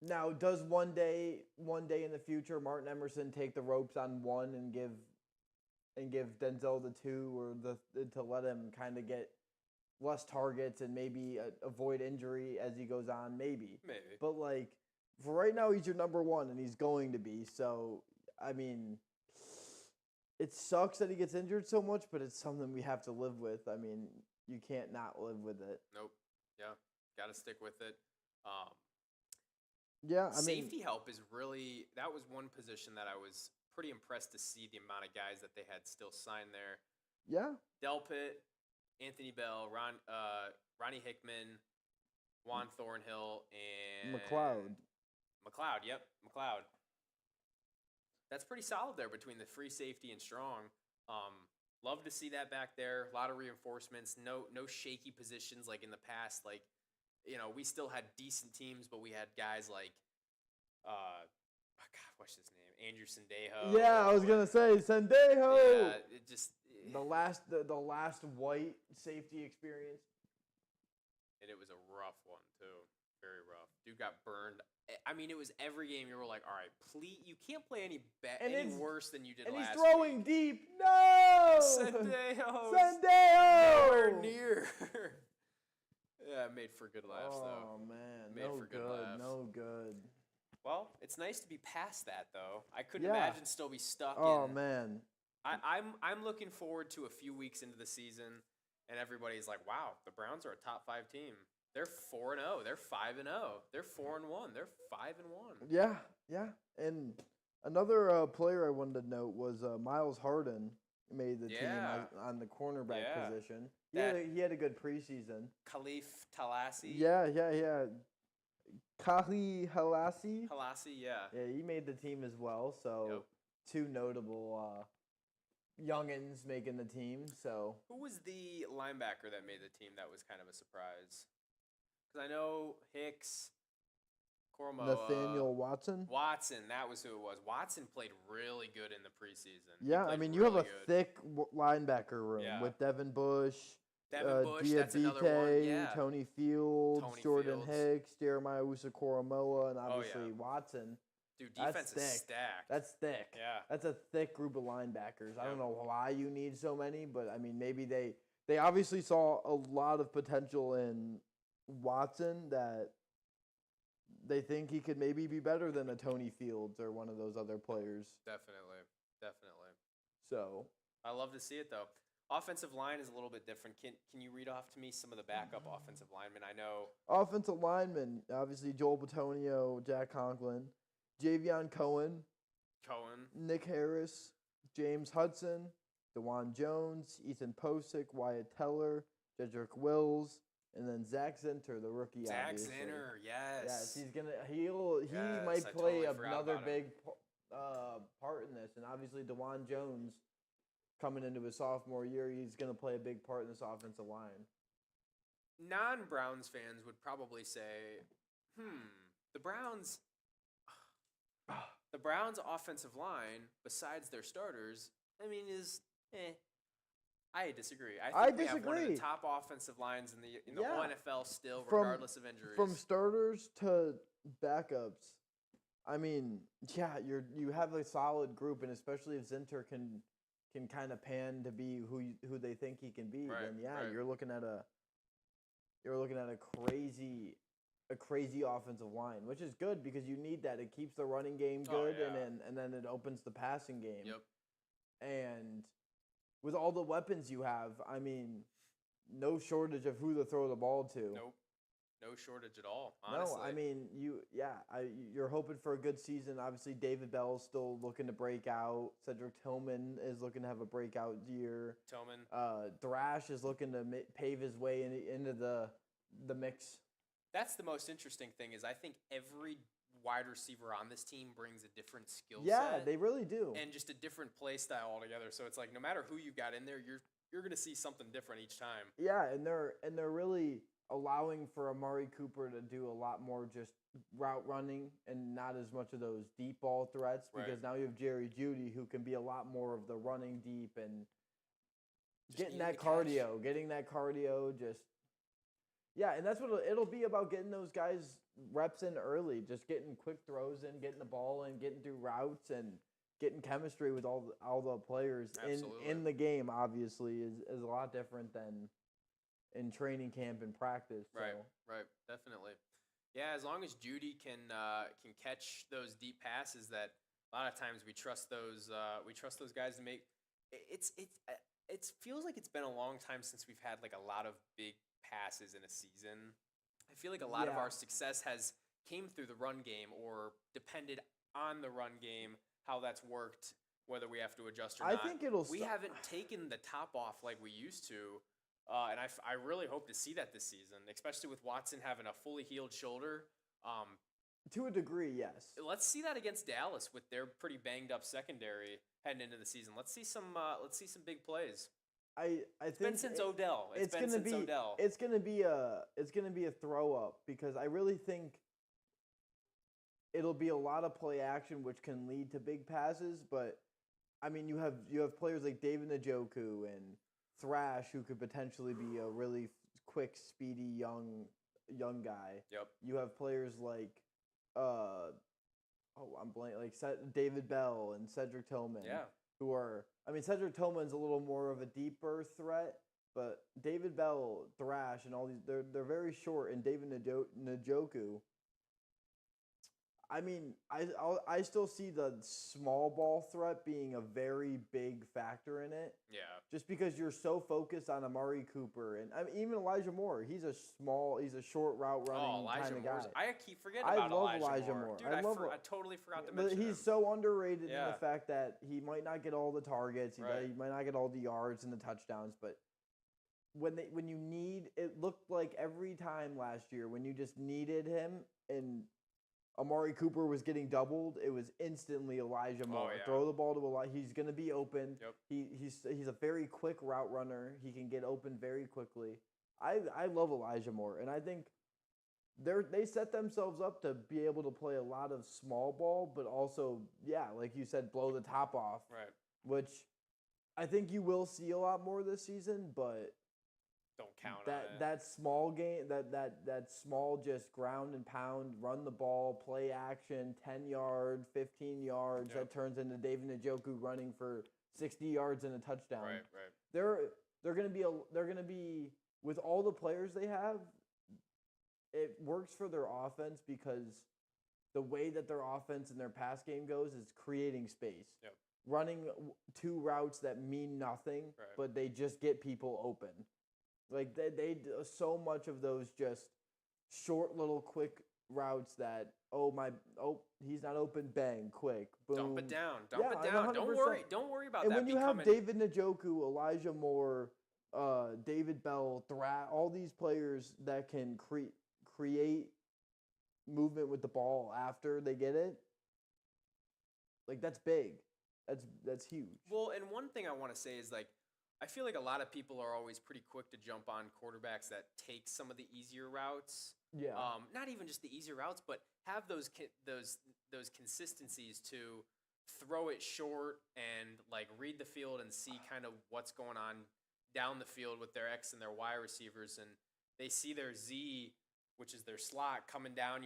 now, does one day in the future Martin Emerson take the ropes on one and give Denzel the 2, or to let him kind of get less targets and maybe avoid injury as he goes on? Maybe. But, like, for right now, he's your number 1, and he's going to be. So, I mean, it sucks that he gets injured so much, but it's something we have to live with. I mean, you can't not live with it. Nope. Yeah. Got to stick with it. Yeah, I mean, safety help is really, that was one position that I was pretty impressed to see the amount of guys that they had still signed there. yeah. Delpit, Anthony Bell, Ronnie Hickman, Juan Thornhill, and McLeod. McLeod. That's pretty solid there between the free safety and strong. Love to see that back there. A lot of reinforcements. No shaky positions like in the past. Like, you know, we still had decent teams, but we had guys like, what's his name? Andrew Sendejo. Yeah, I was gonna say Sendejo. Yeah, it just The last white safety experience. and it was a rough one too, very rough. Dude got burned. I mean, it was every game you were like, all right, please, you can't play any worse than you did And last he's throwing week. deep. No. Sendejo. Sendejo. Nowhere near. Yeah, it made for good laughs though. Oh man, Made no for good good, laughs. no good. Well, it's nice to be past that though. I couldn't Yeah. imagine still be stuck Oh in. man, I'm looking forward to a few weeks into the season, and everybody's like, "Wow, the Browns are a top 5 team. They're 4-0. They're 5-0. They're 4-1. They're 5-1." yeah. And another player I wanted to note was Miles Harden made the team Yeah. on the cornerback Yeah. position. That- He had a good preseason. Khalif Talassi. Yeah. Kahi Halassi. Talassi, yeah. Yeah, he made the team as well. So Yep. 2 notable youngins making the team. So Who was the linebacker that made the team that was kind of a surprise? Because I know Hicks, Koromoa. Nathaniel Watson. Watson, that was who it was. Watson played really good in the preseason. He Yeah, I played mean, you have a really good. thick linebacker room Yeah. with Devin Bush, Devin Bush, that's another one. Diabite, Yeah. Tony Fields, Tony Jordan Fields. Hicks, Jeremiah Usa-Koromoa, and Oh, obviously yeah. Watson. Dude, That's defense is thick. stacked. That's thick. Yeah. That's a thick group of linebackers. I don't Yep. know why you need so many, but I mean, maybe they obviously saw a lot of potential in Watson that they think he could maybe be better than a Tony Fields or one of those other players. Definitely. So, I love to see it, though. Offensive line is a little bit different. Can you read off to me some of the backup offensive linemen? I know. offensive linemen, obviously Joel Bitonio, Jack Conklin, Javion Cohen, Nick Harris, James Hudson, DeJuan Jones, Ethan Posick, Wyatt Teller, Jedrick Wills, and then Zach Zinter, the rookie. Zach obviously. Zinner, Yes, yes. he Yes, might I play totally forgot another about him. big part in this, and obviously DeJuan Jones coming into his sophomore year, he's going to play a big part in this offensive line. Non-Browns fans would probably say, the Browns' offensive line, besides their starters, I mean, is I disagree. I think we have one of the disagree. top offensive lines in the Yeah. NFL still, From- regardless of injuries. From starters to backups, I mean, yeah, you have a solid group, and especially if Zinter can kind of pan to be who they think he can be, Right, then yeah, right. you're looking at a crazy offensive line, which is good because you need that. It keeps the running game Oh, good, yeah. and then it opens the passing game. Yep. And with all the weapons you have, I mean, no shortage of who to throw the ball to. Nope. No shortage at all, honestly. No, I mean you're hoping for a good season. Obviously, David Bell's still looking to break out. Cedric Tillman is looking to have a breakout year. Tillman. Thrash is looking to pave his way into the mix. That's the most interesting thing is I think every wide receiver on this team brings a different skill Yeah, set. they really do. And just a different play style altogether. So it's like no matter who you got in there, you're gonna see something different each time. Yeah, and they're really allowing for Amari Cooper to do a lot more just route running and not as much of those deep ball threats because Right. now you have Jerry Jeudy who can be a lot more of the running deep and Just getting needing that to catch. cardio, just yeah, and that's what it'll be about, getting those guys reps in early, just getting quick throws in, getting the ball in, getting through routes, and getting chemistry with all the players Absolutely. in the game. Obviously, is a lot different than in training camp and practice. So. Right, definitely. Yeah, as long as Judy can catch those deep passes, that a lot of times we trust those guys to make. It feels like it's been a long time since we've had like a lot of big passes in a season. I feel like a lot of Yeah. our success has came through the run game or depended on the run game, how that's worked, whether we have to adjust or I not. think it'll. We haven't taken the top off like we used to. And I really hope to see that this season, especially with Watson having a fully healed shoulder. To a degree, yes. Let's see that against Dallas with their pretty banged up secondary heading into the season. Let's see some big plays. I It's think been since Odell. It's been gonna since be Odell. it's gonna be a throw up because I really think it'll be a lot of play action which can lead to big passes. But I mean, you have players like David Njoku and Thrash who could potentially be a really quick, speedy young guy. Yep. You have players like David Bell and Cedric Tillman. Yeah. Who are, I mean, Cedric Tillman's a little more of a deeper threat, but David Bell, Thrash, and all these, they're very short, and David Njoku. I mean, I still see the small ball threat being a very big factor in it. Yeah. Just because you're so focused on Amari Cooper and I mean, even Elijah Moore, he's a short route running Elijah kind of guy. Moore's. I keep forgetting I about love Elijah Elijah Moore. Moore. Dude, I love I totally forgot to But mention he's him. so underrated in Yeah. the fact that he might not get all the targets, Right. he might not get all the yards and the touchdowns, but when you need, it looked like every time last year when you just needed him and Amari Cooper was getting doubled, it was instantly Elijah Moore. yeah. Throw the ball to Elijah. He's going to be open. Yep. He's a very quick route runner. He can get open very quickly. I love Elijah Moore, and I think they set themselves up to be able to play a lot of small ball, but also, yeah, like you said, blow the top off, Right. which I think you will see a lot more this season, but Don't count on that it. that small game that small just ground and pound, run the ball, play action, 10-yard, 15 yards, Yep. that turns into David Njoku running for 60 yards and a touchdown. Right. They're going to be with all the players they have, it works for their offense because the way that their offense and their pass game goes is creating space. Yep. Running two routes that mean nothing, Right. but they just get people open. Like they do so much of those just short little quick routes that he's not open, bang, quick, boom. Dump it down. Yeah, Dump it I'm down. Don't 100%. worry. Don't worry about And that when you have becoming. David Njoku, Elijah Moore, David Bell, all these players that can create movement with the ball after they get it, like that's big. That's huge. Well, and one thing I want to say is like, I feel like a lot of people are always pretty quick to jump on quarterbacks that take some of the easier routes. Yeah. Not even just the easier routes, but have those consistencies to throw it short and like read the field and see kind of what's going on down the field with their X and their Y receivers, and they see their Z, which is their slot, coming down,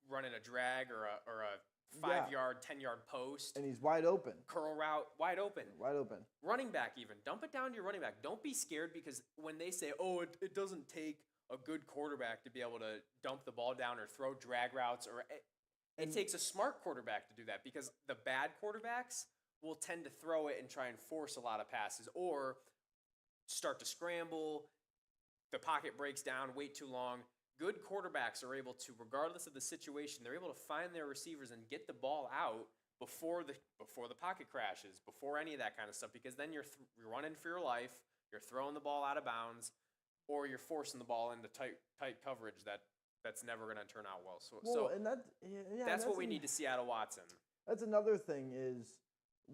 running a drag or a 5-yard, 10-yard post, And he's wide open. curl route, wide open. Wide open. Running back even. Dump it down to your running back. Don't be scared because when they say, oh, it doesn't take a good quarterback to be able to dump the ball down or throw drag routes, or it takes a smart quarterback to do that because the bad quarterbacks will tend to throw it and try and force a lot of passes or start to scramble. The pocket breaks down, wait too long. Good quarterbacks are able to, regardless of the situation, they're able to find their receivers and get the ball out before the pocket crashes, before any of that kind of stuff, because then you're running for your life, you're throwing the ball out of bounds, or you're forcing the ball into tight coverage that's never going to turn out well. So and that's what we need to see out of Watson. That's another thing is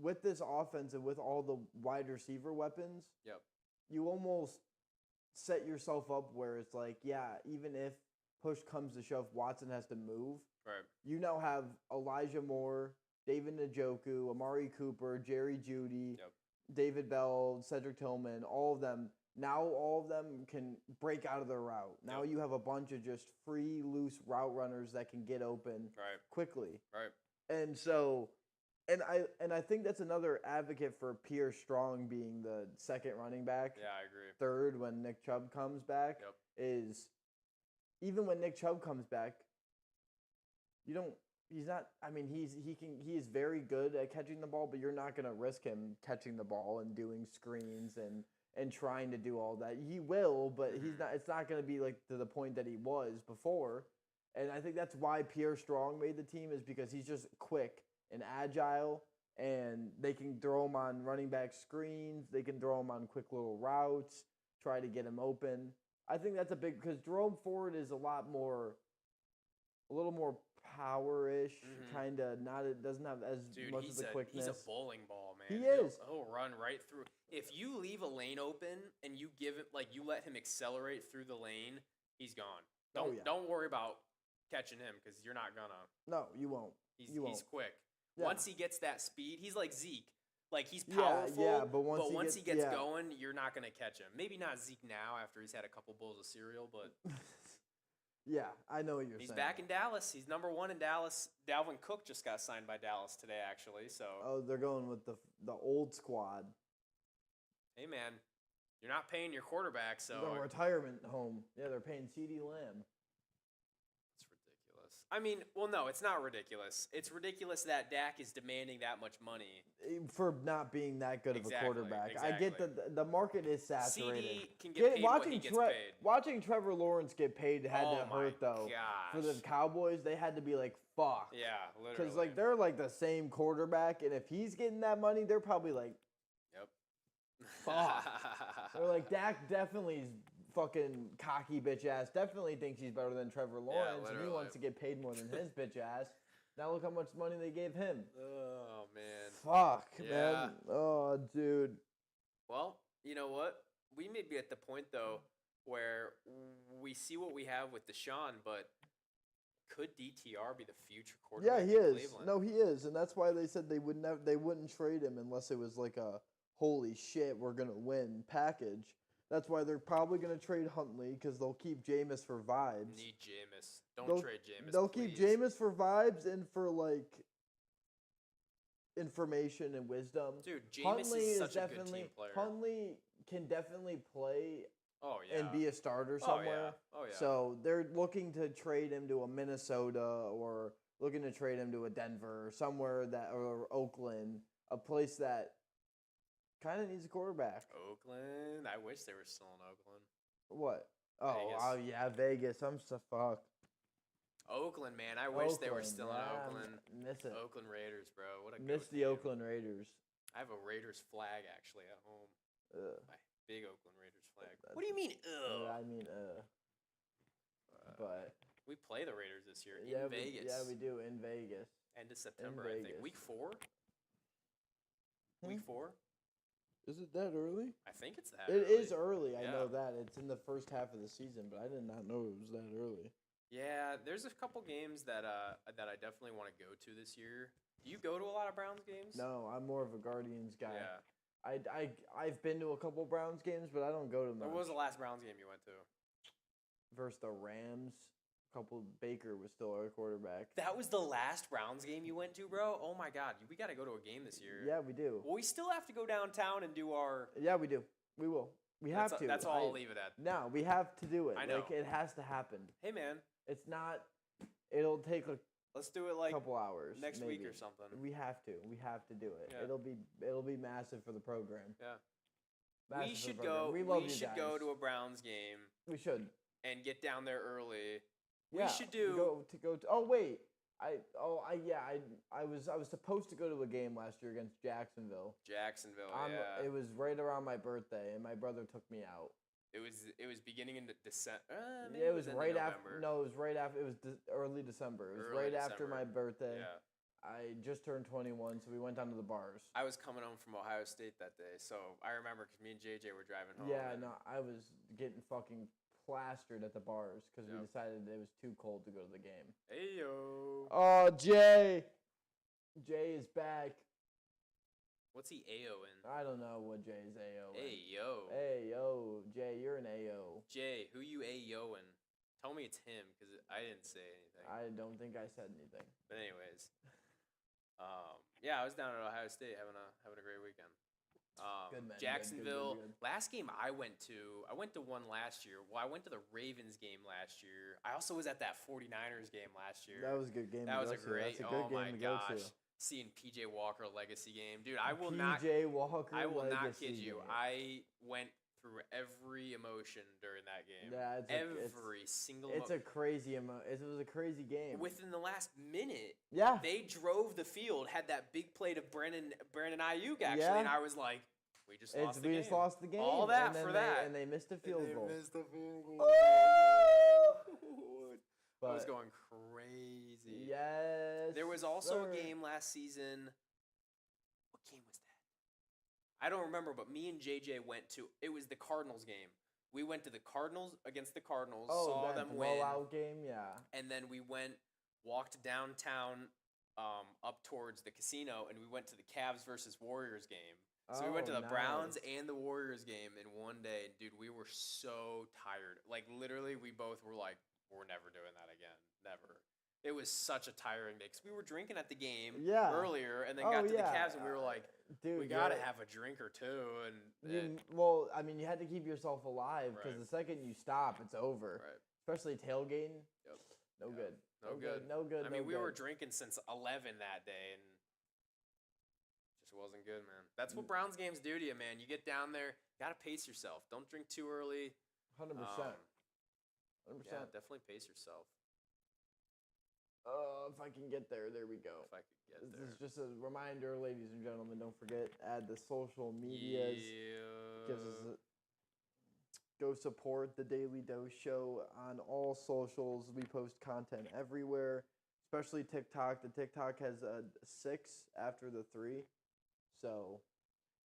with this offense and with all the wide receiver weapons, Yep. you almost set yourself up where it's like, yeah, even if push comes to shove, Watson has to move. Right. You now have Elijah Moore, David Njoku, Amari Cooper, Jerry Jeudy, Yep. David Bell, Cedric Tillman, all of them. Now all of them can break out of their route. Now you have a bunch of just free, loose route runners that can get open quickly. Right. And so, and I think that's another advocate for Pierre Strong being the second running back. Yeah, I agree. Third when Nick Chubb comes back is even when Nick Chubb comes back, he is very good at catching the ball, but you're not going to risk him catching the ball and doing screens and trying to do all that. He will, but it's not going to be like to the point that he was before. And I think that's why Pierre Strong made the team, is because he's just quick and agile, and they can throw him on running back screens. They can throw him on quick little routes, try to get him open. I think that's a big, because Jerome Ford is a little more power-ish, kind of doesn't have as much of the quickness. He's a bowling ball, man. He is. He'll run right through. If you leave a lane open and you give it, like you let him accelerate through the lane, he's gone. Don't worry about catching him because you're not gonna. No, you won't. He's quick. Yeah. Once he gets that speed, he's like Zeke. Like he's powerful, but once he gets going, you're not gonna catch him. Maybe not Zeke now after he's had a couple bowls of cereal, but yeah, I know what you're saying. He's back in Dallas. He's number 1 in Dallas. Dalvin Cook just got signed by Dallas today, actually. So they're going with the old squad. Hey man, you're not paying your quarterback, so the retirement home. Yeah, they're paying CeeDee Lamb. It's ridiculous. I mean, well, no, it's not ridiculous. It's ridiculous that Dak is demanding that much money for not being that good of a quarterback. Exactly. I get that the market is saturated. CD can get paid what he gets paid. Watching Trevor Lawrence get paid had to hurt, though. Gosh. For the Cowboys, they had to be like, fuck. Yeah, literally. Because like they're like the same quarterback, and if he's getting that money, they're probably like, yep. Fuck. They're like, Dak definitely is fucking cocky bitch ass. Definitely thinks he's better than Trevor Lawrence, and he wants to get paid more than his bitch ass. Now look how much money they gave him. Oh man. Fuck, man. Oh, dude. Well, you know what? We may be at the point though where we see what we have with Deshaun, but could DTR be the future quarterback? Yeah, he is. Cleveland? No, he is, and that's why they said they wouldn't trade him unless it was like a holy shit, we're gonna win package. That's why they're probably gonna trade Huntley because they'll keep Jameis for vibes. Need Jameis. Don't trade Jameis. They'll keep Jameis for vibes and for like information and wisdom. Dude, Jameis Huntley is such a definitely good team player. Huntley can definitely play. Oh yeah. And be a starter somewhere. Oh yeah. So they're looking to trade him to a Minnesota or looking to trade him to a Denver or somewhere or Oakland, a place that kind of needs a quarterback. Oakland. I wish they were still in Oakland. What? Vegas. Yeah, Vegas. I'm so fucked. Oakland, man. I wish they were still in yeah, Oakland. Miss it. Oakland Raiders, bro. What a Miss goat the team. Oakland Raiders. I have a Raiders flag actually at home. My big Oakland Raiders flag. That's- What do you mean? Ugh. I mean, but We play the Raiders this year in Vegas. we do in Vegas. End of September, I think. Vegas. Week 4. Week 4. Is it that early? I think it's that. It early. is early. I Yeah. know that. It's in the first half of the season, but I did not know it was that early. Yeah, there's a couple games that I definitely want to go to this year. Do you go to a lot of Browns games? No, I'm more of a Guardians guy. Yeah. I've been to a couple Browns games, but I don't go to them. What was the last Browns game you went to? Versus the Rams. couple Baker was still our quarterback. That was the last Browns game you went to, bro? Oh my God, we got to go to a game this year. Yeah, we do. Well, we still have to go downtown and do our. Yeah, we do. We will. We have to. That's all I'll leave it at. No, we have to do it. I know. Like, it has to happen. Hey, man, It's not. It'll take a let's do it like couple hours. next week maybe. or something. We have to. We have to do it. Yeah. It'll be massive for the program. Yeah. Massive We for should the program. go. We love We you should guys. go to a Browns game We should. and get down there early. Yeah, We should do. go to. Oh wait. I was supposed to go to a game last year against Jacksonville. Jacksonville. Yeah. It was right around my birthday, and my brother took me out. It was beginning in December. Yeah, it was end of right November. after. No, it was right after. It was early December. It was Early right after December. my birthday. Yeah. I just turned 21, so we went down to the bars. I was coming home from Ohio State that day, so I remember because me and JJ were driving home. Yeah, and- no, I was getting fucking plastered at the bars because we Yep. decided it was too cold to go to the game. Hey yo. Oh, Jay is back. What's he AO in? I don't know what Jay's AO. Hey yo. Hey, yo, Jay, you're an AO. Jay, who you AOing? Tell me it's him because I didn't say anything. I don't think I said anything. But anyways, yeah, I was down at Ohio State having a great weekend. Good, man. Good, Jacksonville. good. Last game I went to one last year. Well, I went to the Ravens game last year. I also was at that 49ers game last year. That was a good game. That to was go a to. great. That's a good Oh game my to go gosh, to. seeing PJ Walker legacy game, dude. I will not. PJ Walker. I will not legacy kid you. game. I went through every emotion during that game. Yeah, every single. It's a crazy It was a crazy game. Within the last minute, yeah. they drove the field, had that big play to Brandon Ayuk actually, Yeah. and I was like, we just lost the We game. just lost the game. All that and then for they, that. and they missed a field goal. I was But going crazy. yes. There was also sir. a game last season. What game was that? I don't remember, but me and JJ went to. It was the Cardinals game. We went to the Cardinals against the Cardinals. Saw that them win. blowout game. Yeah. And then we walked downtown up towards the casino, and we went to the Cavs versus Warriors game. So we went to the Browns nice. and the Warriors game in one day. And dude, we were so tired. Like, literally, we both were like, we're never doing that again. Never. It was such a tiring day because we were drinking at the game earlier and then got to the Cavs, and we were like, dude, we got to have a drink or two. And well, I mean, you had to keep yourself alive because Right. the second you stop, it's over. Right. Especially tailgating. Yep. No Yeah. good. No good. No good. I mean, we were drinking since 11 that day, and just wasn't good, man. That's what Browns games do to you, man. You get down there, gotta pace yourself. Don't drink too early. 100%. 100%. Yeah, definitely pace yourself. If I can get there, there we go. If I could get This there. is just a reminder, ladies and gentlemen. Don't forget, add the social medias. Gives us go support the Daily Dose Show on all socials. We post content everywhere, especially TikTok. The TikTok has a 6 after the 3. So,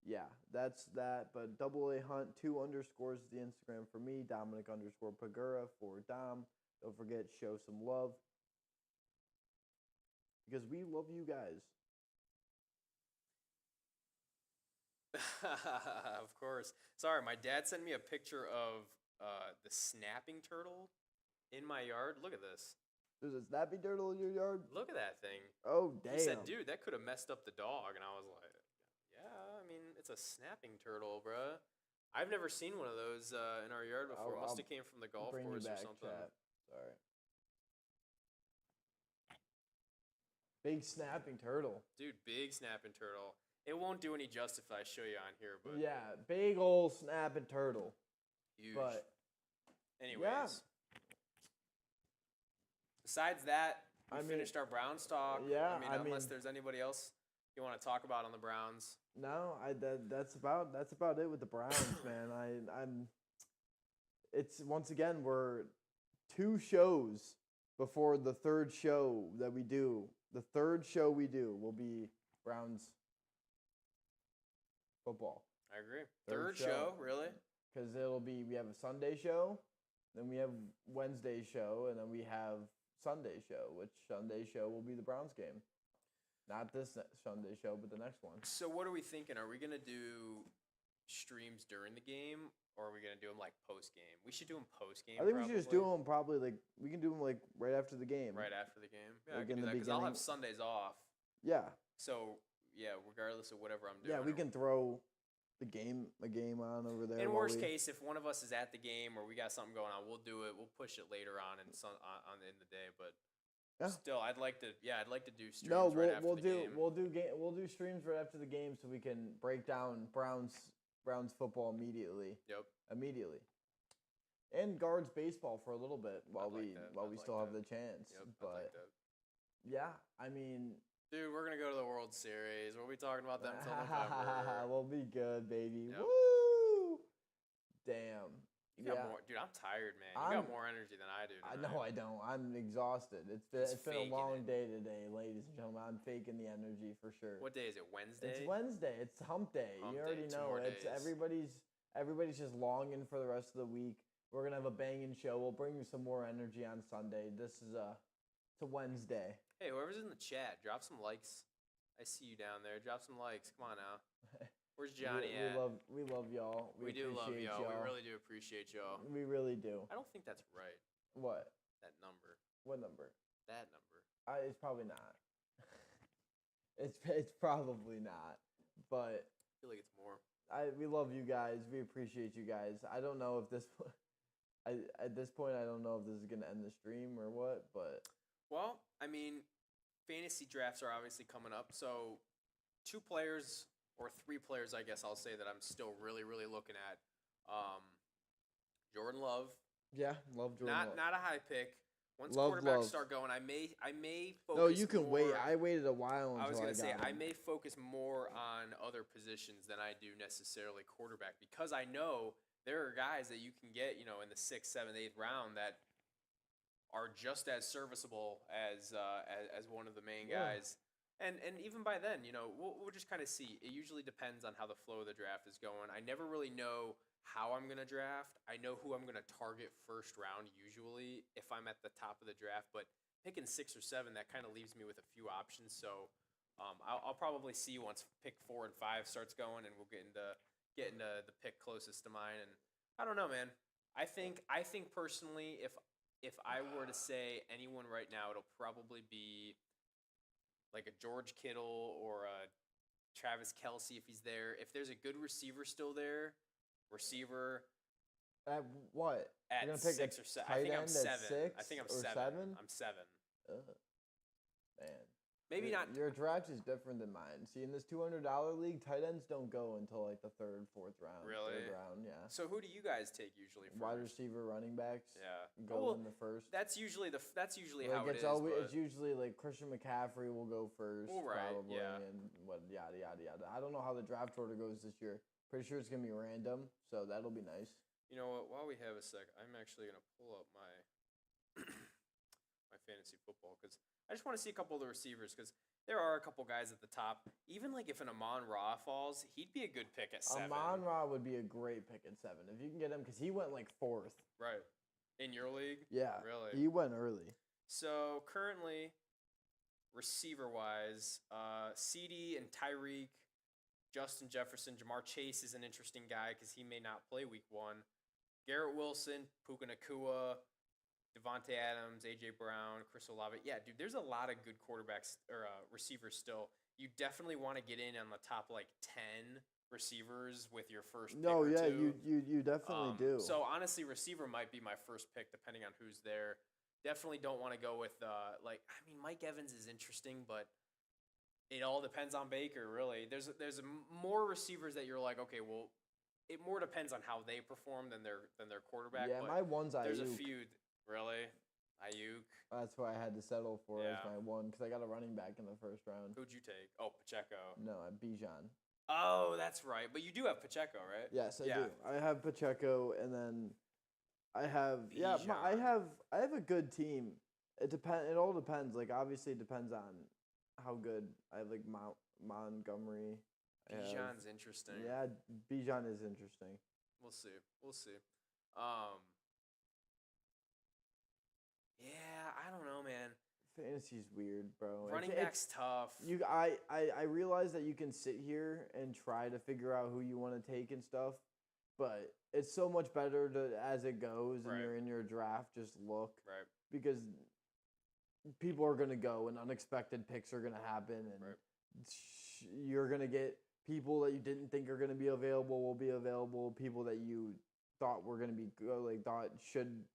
yeah, that's that. But AA Hunt 2 underscores is the Instagram for me. Dominic underscore Pagura for Dom. Don't forget, show some love. Because we love you guys. Of course. Sorry, my dad sent me a picture of the snapping turtle in my yard. Look at this. There's a snapping turtle in your yard? Look at that thing. Oh, damn. He said, dude, that could have messed up the dog. And I was like, yeah, I mean, it's a snapping turtle, bruh. I've never seen one of those in our yard before. Must have came from the golf bring you course or back, something. chat. Sorry. Big snapping turtle. Dude, big snapping turtle. It won't do any justice if I show you on here, but Yeah, big old snapping turtle. huge. But anyways, besides that, we I mean, finished our Browns talk. yeah, I mean, unless mean- there's anybody else you want to talk about on the Browns. no, that's about it with the Browns, man. I'm. It's once again we're 2 shows before the third show that we do. The third show we do will be Browns football. I agree. Third Third show, show. really? Because we have a Sunday show, then we have Wednesday show, and then we have Sunday show, which Sunday show will be the Browns game. Not this Sunday show, but the next one. So what are we thinking? Are we gonna do streams during the game, or are we gonna do them like post game? We should do them post game. I think we should just do them probably like we can do them like right after the game. right after the game. Yeah, Like I can in do the that because I'll have beginning. Sundays off. Yeah. So yeah, regardless of whatever I'm doing. Yeah, we or- can throw a game on over there. In while worst we- case, if one of us is at the game or we got something going on, we'll do it. We'll push it later on in in the day. But Yeah. still, I'd like to do streams No, right after we'll the do game. we'll do streams right after the game so we can break down Browns football immediately. Yep. And guards baseball for a little bit while I'd like we that. while I'd we like still have that. the chance. Yep. I'd But like that. yeah, I mean, Dude, we're gonna go to the World Series. We'll be talking about them until November. we'll be good, baby. Yep. Woo! Damn. You got Yeah. more, dude. I'm tired, man. You I'm- got more energy than I do. I tonight. know I don't. I'm exhausted. It's He's been a faking long it. day today, ladies and gentlemen. I'm faking the energy for sure. What day is it? Wednesday. It's Wednesday. It's hump day. Hump You day, already 2 know. more It's days. everybody's just longing for the rest of the week. We're gonna have a banging show. We'll bring you some more energy on Sunday. This is it's a Wednesday. Hey, whoever's in the chat, drop some likes. I see you down there. Drop some likes. Come on now. Where's Johnny we at? love y'all. We do love appreciate y'all. We really do appreciate y'all. We really do. I don't think that's right. What? That number. What number? That number. It's probably not. it's probably not. But I feel like it's more. we love you guys. We appreciate you guys. I don't know if this at this point I don't know if this is gonna end the stream or what, but Well, I mean, fantasy drafts are obviously coming up. So 2 players or 3 players, I guess I'll say that I'm still really, really looking at. Jordan Love. yeah, love Jordan. Not a high pick. Once Love quarterbacks Love. start going, I may focus. No, you can wait. more- I waited a while until I was gonna say got I him. may focus more on other positions than I do necessarily quarterback because I know there are guys that you can get, in the 6th, 7th, 8th round that are just as serviceable as one of the main Yeah. guys. And even by then, we'll just kind of see. It usually depends on how the flow of the draft is going. I never really know how I'm going to draft. I know who I'm going to target first round usually if I'm at the top of the draft, but picking 6 or 7, that kind of leaves me with a few options. So I'll probably see once pick 4 and 5 starts going, and we'll get into the pick closest to mine. And I don't know, man. I think personally, if I were to say anyone right now, it'll probably be like a George Kittle or a Travis Kelce if he's there. If there's a good receiver still there, At what? at You're gonna pick 6 a or 7. I tight think I'm end at 7. I 6 think I'm or 7. 7? I'm 7. Man. Maybe your, not. Your draft is different than mine. See, in this $200 league, tight ends don't go until like the 3rd, 4th round. Really? 3rd round, yeah. So who do you guys take usually first? Wide receiver, running backs. Yeah. Go Well, in the first. That's usually Like, how it is. It's but usually like Christian McCaffrey will go first, Well, right, probably, yeah. and what yada yada yada. I don't know how the draft order goes this year. Pretty sure it's gonna be random, so that'll be nice. You know what? While we have a sec, I'm actually gonna pull up my my fantasy football because I just want to see a couple of the receivers because there are a couple guys at the top. Even like if an Amon Ra falls, he'd be a good pick at 7. Amon Ra would be a great pick at 7 if you can get him because he went like 4th. Right. In your league? Yeah, Really? he went early. So currently, receiver wise, CD and Tyreek, Justin Jefferson, Jamar Chase is an interesting guy because he may not play week 1. Garrett Wilson, Puka Nakua, Devontae Adams, AJ Brown, Chris Olave. Yeah, dude, there's a lot of good quarterbacks or receivers still. You definitely want to get in on the top like 10 receivers with your first pick No, or yeah, 2. you definitely do. So honestly, receiver might be my first pick depending on who's there. Definitely don't want to go with Mike Evans is interesting, but it all depends on Baker. Really, there's more receivers that you're like, okay, well, it more depends on how they perform than their quarterback. yeah, but my one's there's a Ayuk. few. Really, Ayuk. That's why I had to settle for as Yeah. my one because I got a running back in the first round. Who'd you take? Oh, Pacheco. No, Bijan. Oh, that's right. But you do have Pacheco, right? Yes, I Yeah. do. I have Pacheco, and then I have I Bijan. have a good team. It all depends. Like obviously, it depends on how good I have. Like Montgomery. I have- Bijan's interesting. Yeah, Bijan is interesting. We'll see. Yeah, I don't know, man. Fantasy's weird, bro. Running It's- back's tough. I realize that you can sit here and try to figure out who you want to take and stuff, but it's so much better to as it goes and Right. you're in your draft, just look Right. because people are gonna go and unexpected picks are gonna happen and Right. you're gonna get people that you didn't think are gonna be available will be available. People that you thought were gonna be thought should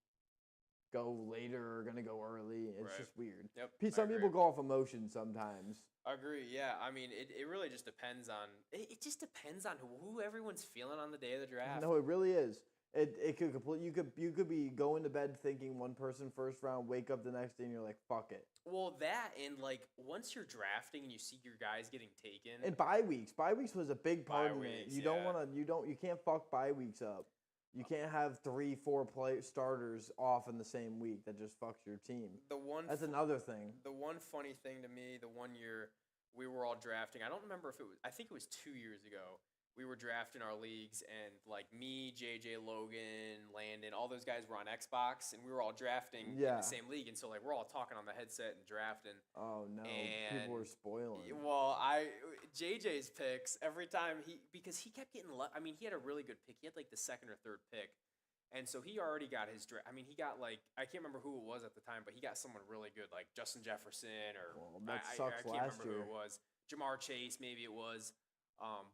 go later are gonna go early. It's Right. just weird. Yep. Some I people agree. go off emotion sometimes. I agree. Yeah. I mean, it really just depends on. It just depends on who everyone's feeling on the day of the draft. No, it really is. It could complete. You could be going to bed thinking one person first round, wake up the next day and you're like, fuck it. Well, that and like once you're drafting and you see your guys getting taken. And bye weeks was a big part Bye of it. weeks, You don't yeah. want to. You can't fuck bye weeks up. You can't have 3-4 starters off in the same week. That just fucks your team. the one That's another thing. the one funny thing to me, the one year we were all drafting, I don't remember if it was, I think it was 2 years ago. We were drafting our leagues, and like me, JJ, Logan, Landon, all those guys were on Xbox, and we were all drafting in Yeah. the same league. And so like we're all talking on the headset and drafting. Oh no, And- people are spoiling. Well, JJ's picks every time because he kept getting. I mean, he had a really good pick. He had like the second or third pick, and so he already got his draft. I mean, he got like I can't remember who it was at the time, but he got someone really good like Justin Jefferson or Well, that I sucks can't last remember year. who it was. Jamar Chase, maybe it was.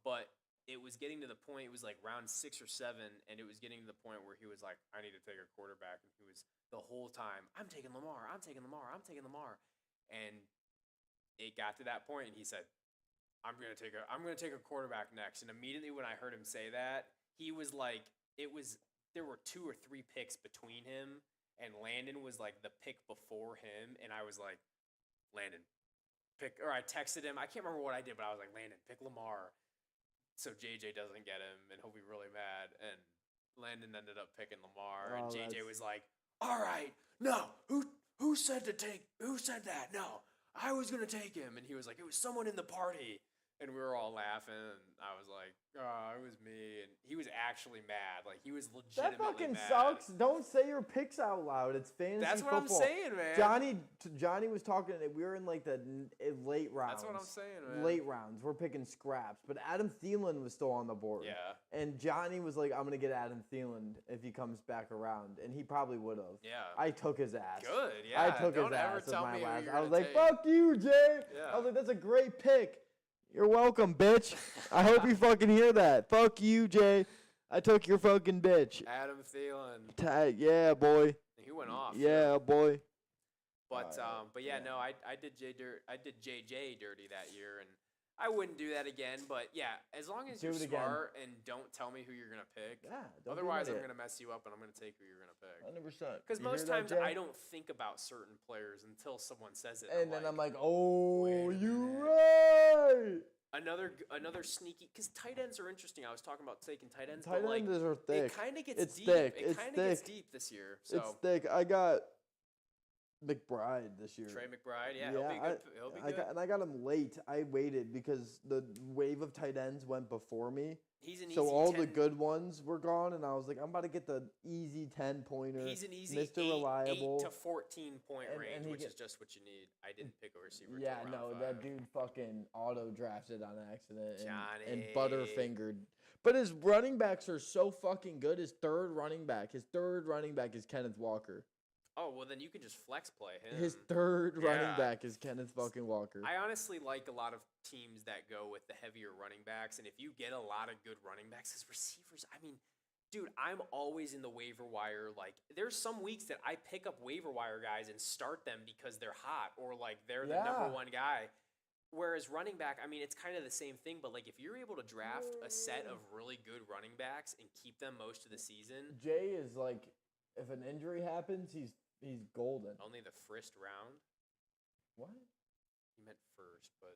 But it was getting to the point. It was like round 6 or 7, and it was getting to the point where he was like, "I need to take a quarterback," and he was the whole time, "I'm taking Lamar. I'm taking Lamar. I'm taking Lamar," and it got to that point, and he said, I'm gonna take a quarterback next. And immediately when I heard him say that, he was like, there were 2 or 3 picks between him and Landon was like the pick before him, and I was like, Landon, pick. Or I texted him. I can't remember what I did, but I was like, Landon, pick Lamar, so JJ doesn't get him, and he'll be really mad. And Landon ended up picking Lamar, and Oh, JJ that's- was like, all right, no, who said that? No, I was gonna take him, and he was like, it was someone in the party, and we were all laughing, and I was like, oh, it was me, and he was actually mad, like he was That legitimately fucking mad. sucks. Don't say your picks out loud. It's fantasy That's what football. I'm saying, man. Johnny was talking. We were in like the late rounds. That's what I'm saying, man. Late rounds. We're picking scraps, but Adam Thielen was still on the board. Yeah, And Johnny was like, "I'm gonna get Adam Thielen if he comes back around," and he probably would have. yeah. I took his ass. Good, yeah. I took Don't his ever ass as tell my me who last. you're I was gonna like, take. "Fuck you, Jay." Yeah. I was like, "That's a great pick." You're welcome, bitch. I hope you fucking hear that. Fuck you, Jay. I took your fucking bitch. Adam Thielen, Yeah, boy. he went off. Yeah, boy. But yeah, yeah. no, I did JJ dirty that year, and I wouldn't do that again. But yeah, as long as Do you're it again. smart and don't tell me who you're gonna pick. Yeah. don't be an Otherwise, I'm idiot. gonna mess you up, and I'm gonna take who you're gonna pick. 100%. Because You most hear that, times I Jay? don't think about certain players until someone says it. And then I'm like, wait "Oh, a you minute." right." another sneaky, because tight ends are interesting. I was talking about taking tight ends, Tight but like ends are thick. it kind of gets It's deep. thick. It It's kind of gets thick. deep this year. So It's thick. I got McBride this year. Trey McBride, yeah, he'll be good. He'll be good. I got him late. I waited because the wave of tight ends went before me. He's an So easy all 10, the good ones were gone, and I was like, I'm about to get the easy 10-pointer. He's an easy Mr. 8 Reliable. to 14 point And- range, and he which get- is just what you need. I didn't pick a receiver. Yeah, till no, round that 5. dude fucking auto drafted on accident and Johnny. butterfingered. But his running backs are so fucking good. His third running back is Kenneth Walker. Oh well, then you can just flex play him. His third running Yeah. back is Kenneth fucking Walker. I honestly like a lot of teams that go with the heavier running backs, and if you get a lot of good running backs as receivers, I mean, dude, I'm always in the waiver wire. Like, there's some weeks that I pick up waiver wire guys and start them because they're hot or like they're the number Yeah. one guy. Whereas running back, I mean, it's kind of the same thing, but like if you're able to draft a set of really good running backs and keep them most of the season, Jay is like, if an injury happens, he's golden. only the first round. What? He meant first, but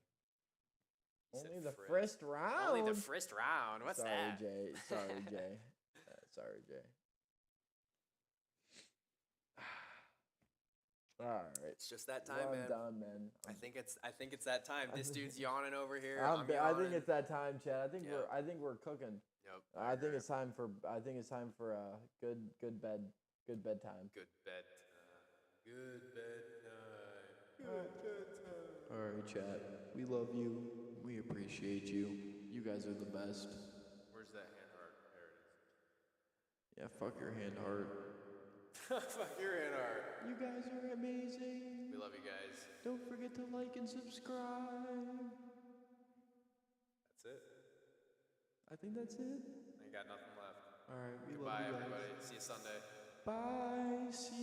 he said Only the first. first round. Only the first round. What's Sorry, that? Jay. Sorry, Jay. Sorry, Jay. All right. It's just that Well, time, I'm man. done, man. I think it's that time. This dude's yawning over here. I I'm think yawning. it's that time, Chad. Yeah. I think we're cooking. Yep. I think agree. it's time for good bedtime. Good bed. Good bed. Alright, chat. We love you. We appreciate you. You guys are the best. Where's that hand heart? There it is. Yeah, fuck your hand heart. Fuck your hand heart. You guys are amazing. We love you guys. Don't forget to like and subscribe. That's it. I think that's it. I got nothing left. Alright, we Goodbye, love you guys. everybody. See you Sunday. Bye. See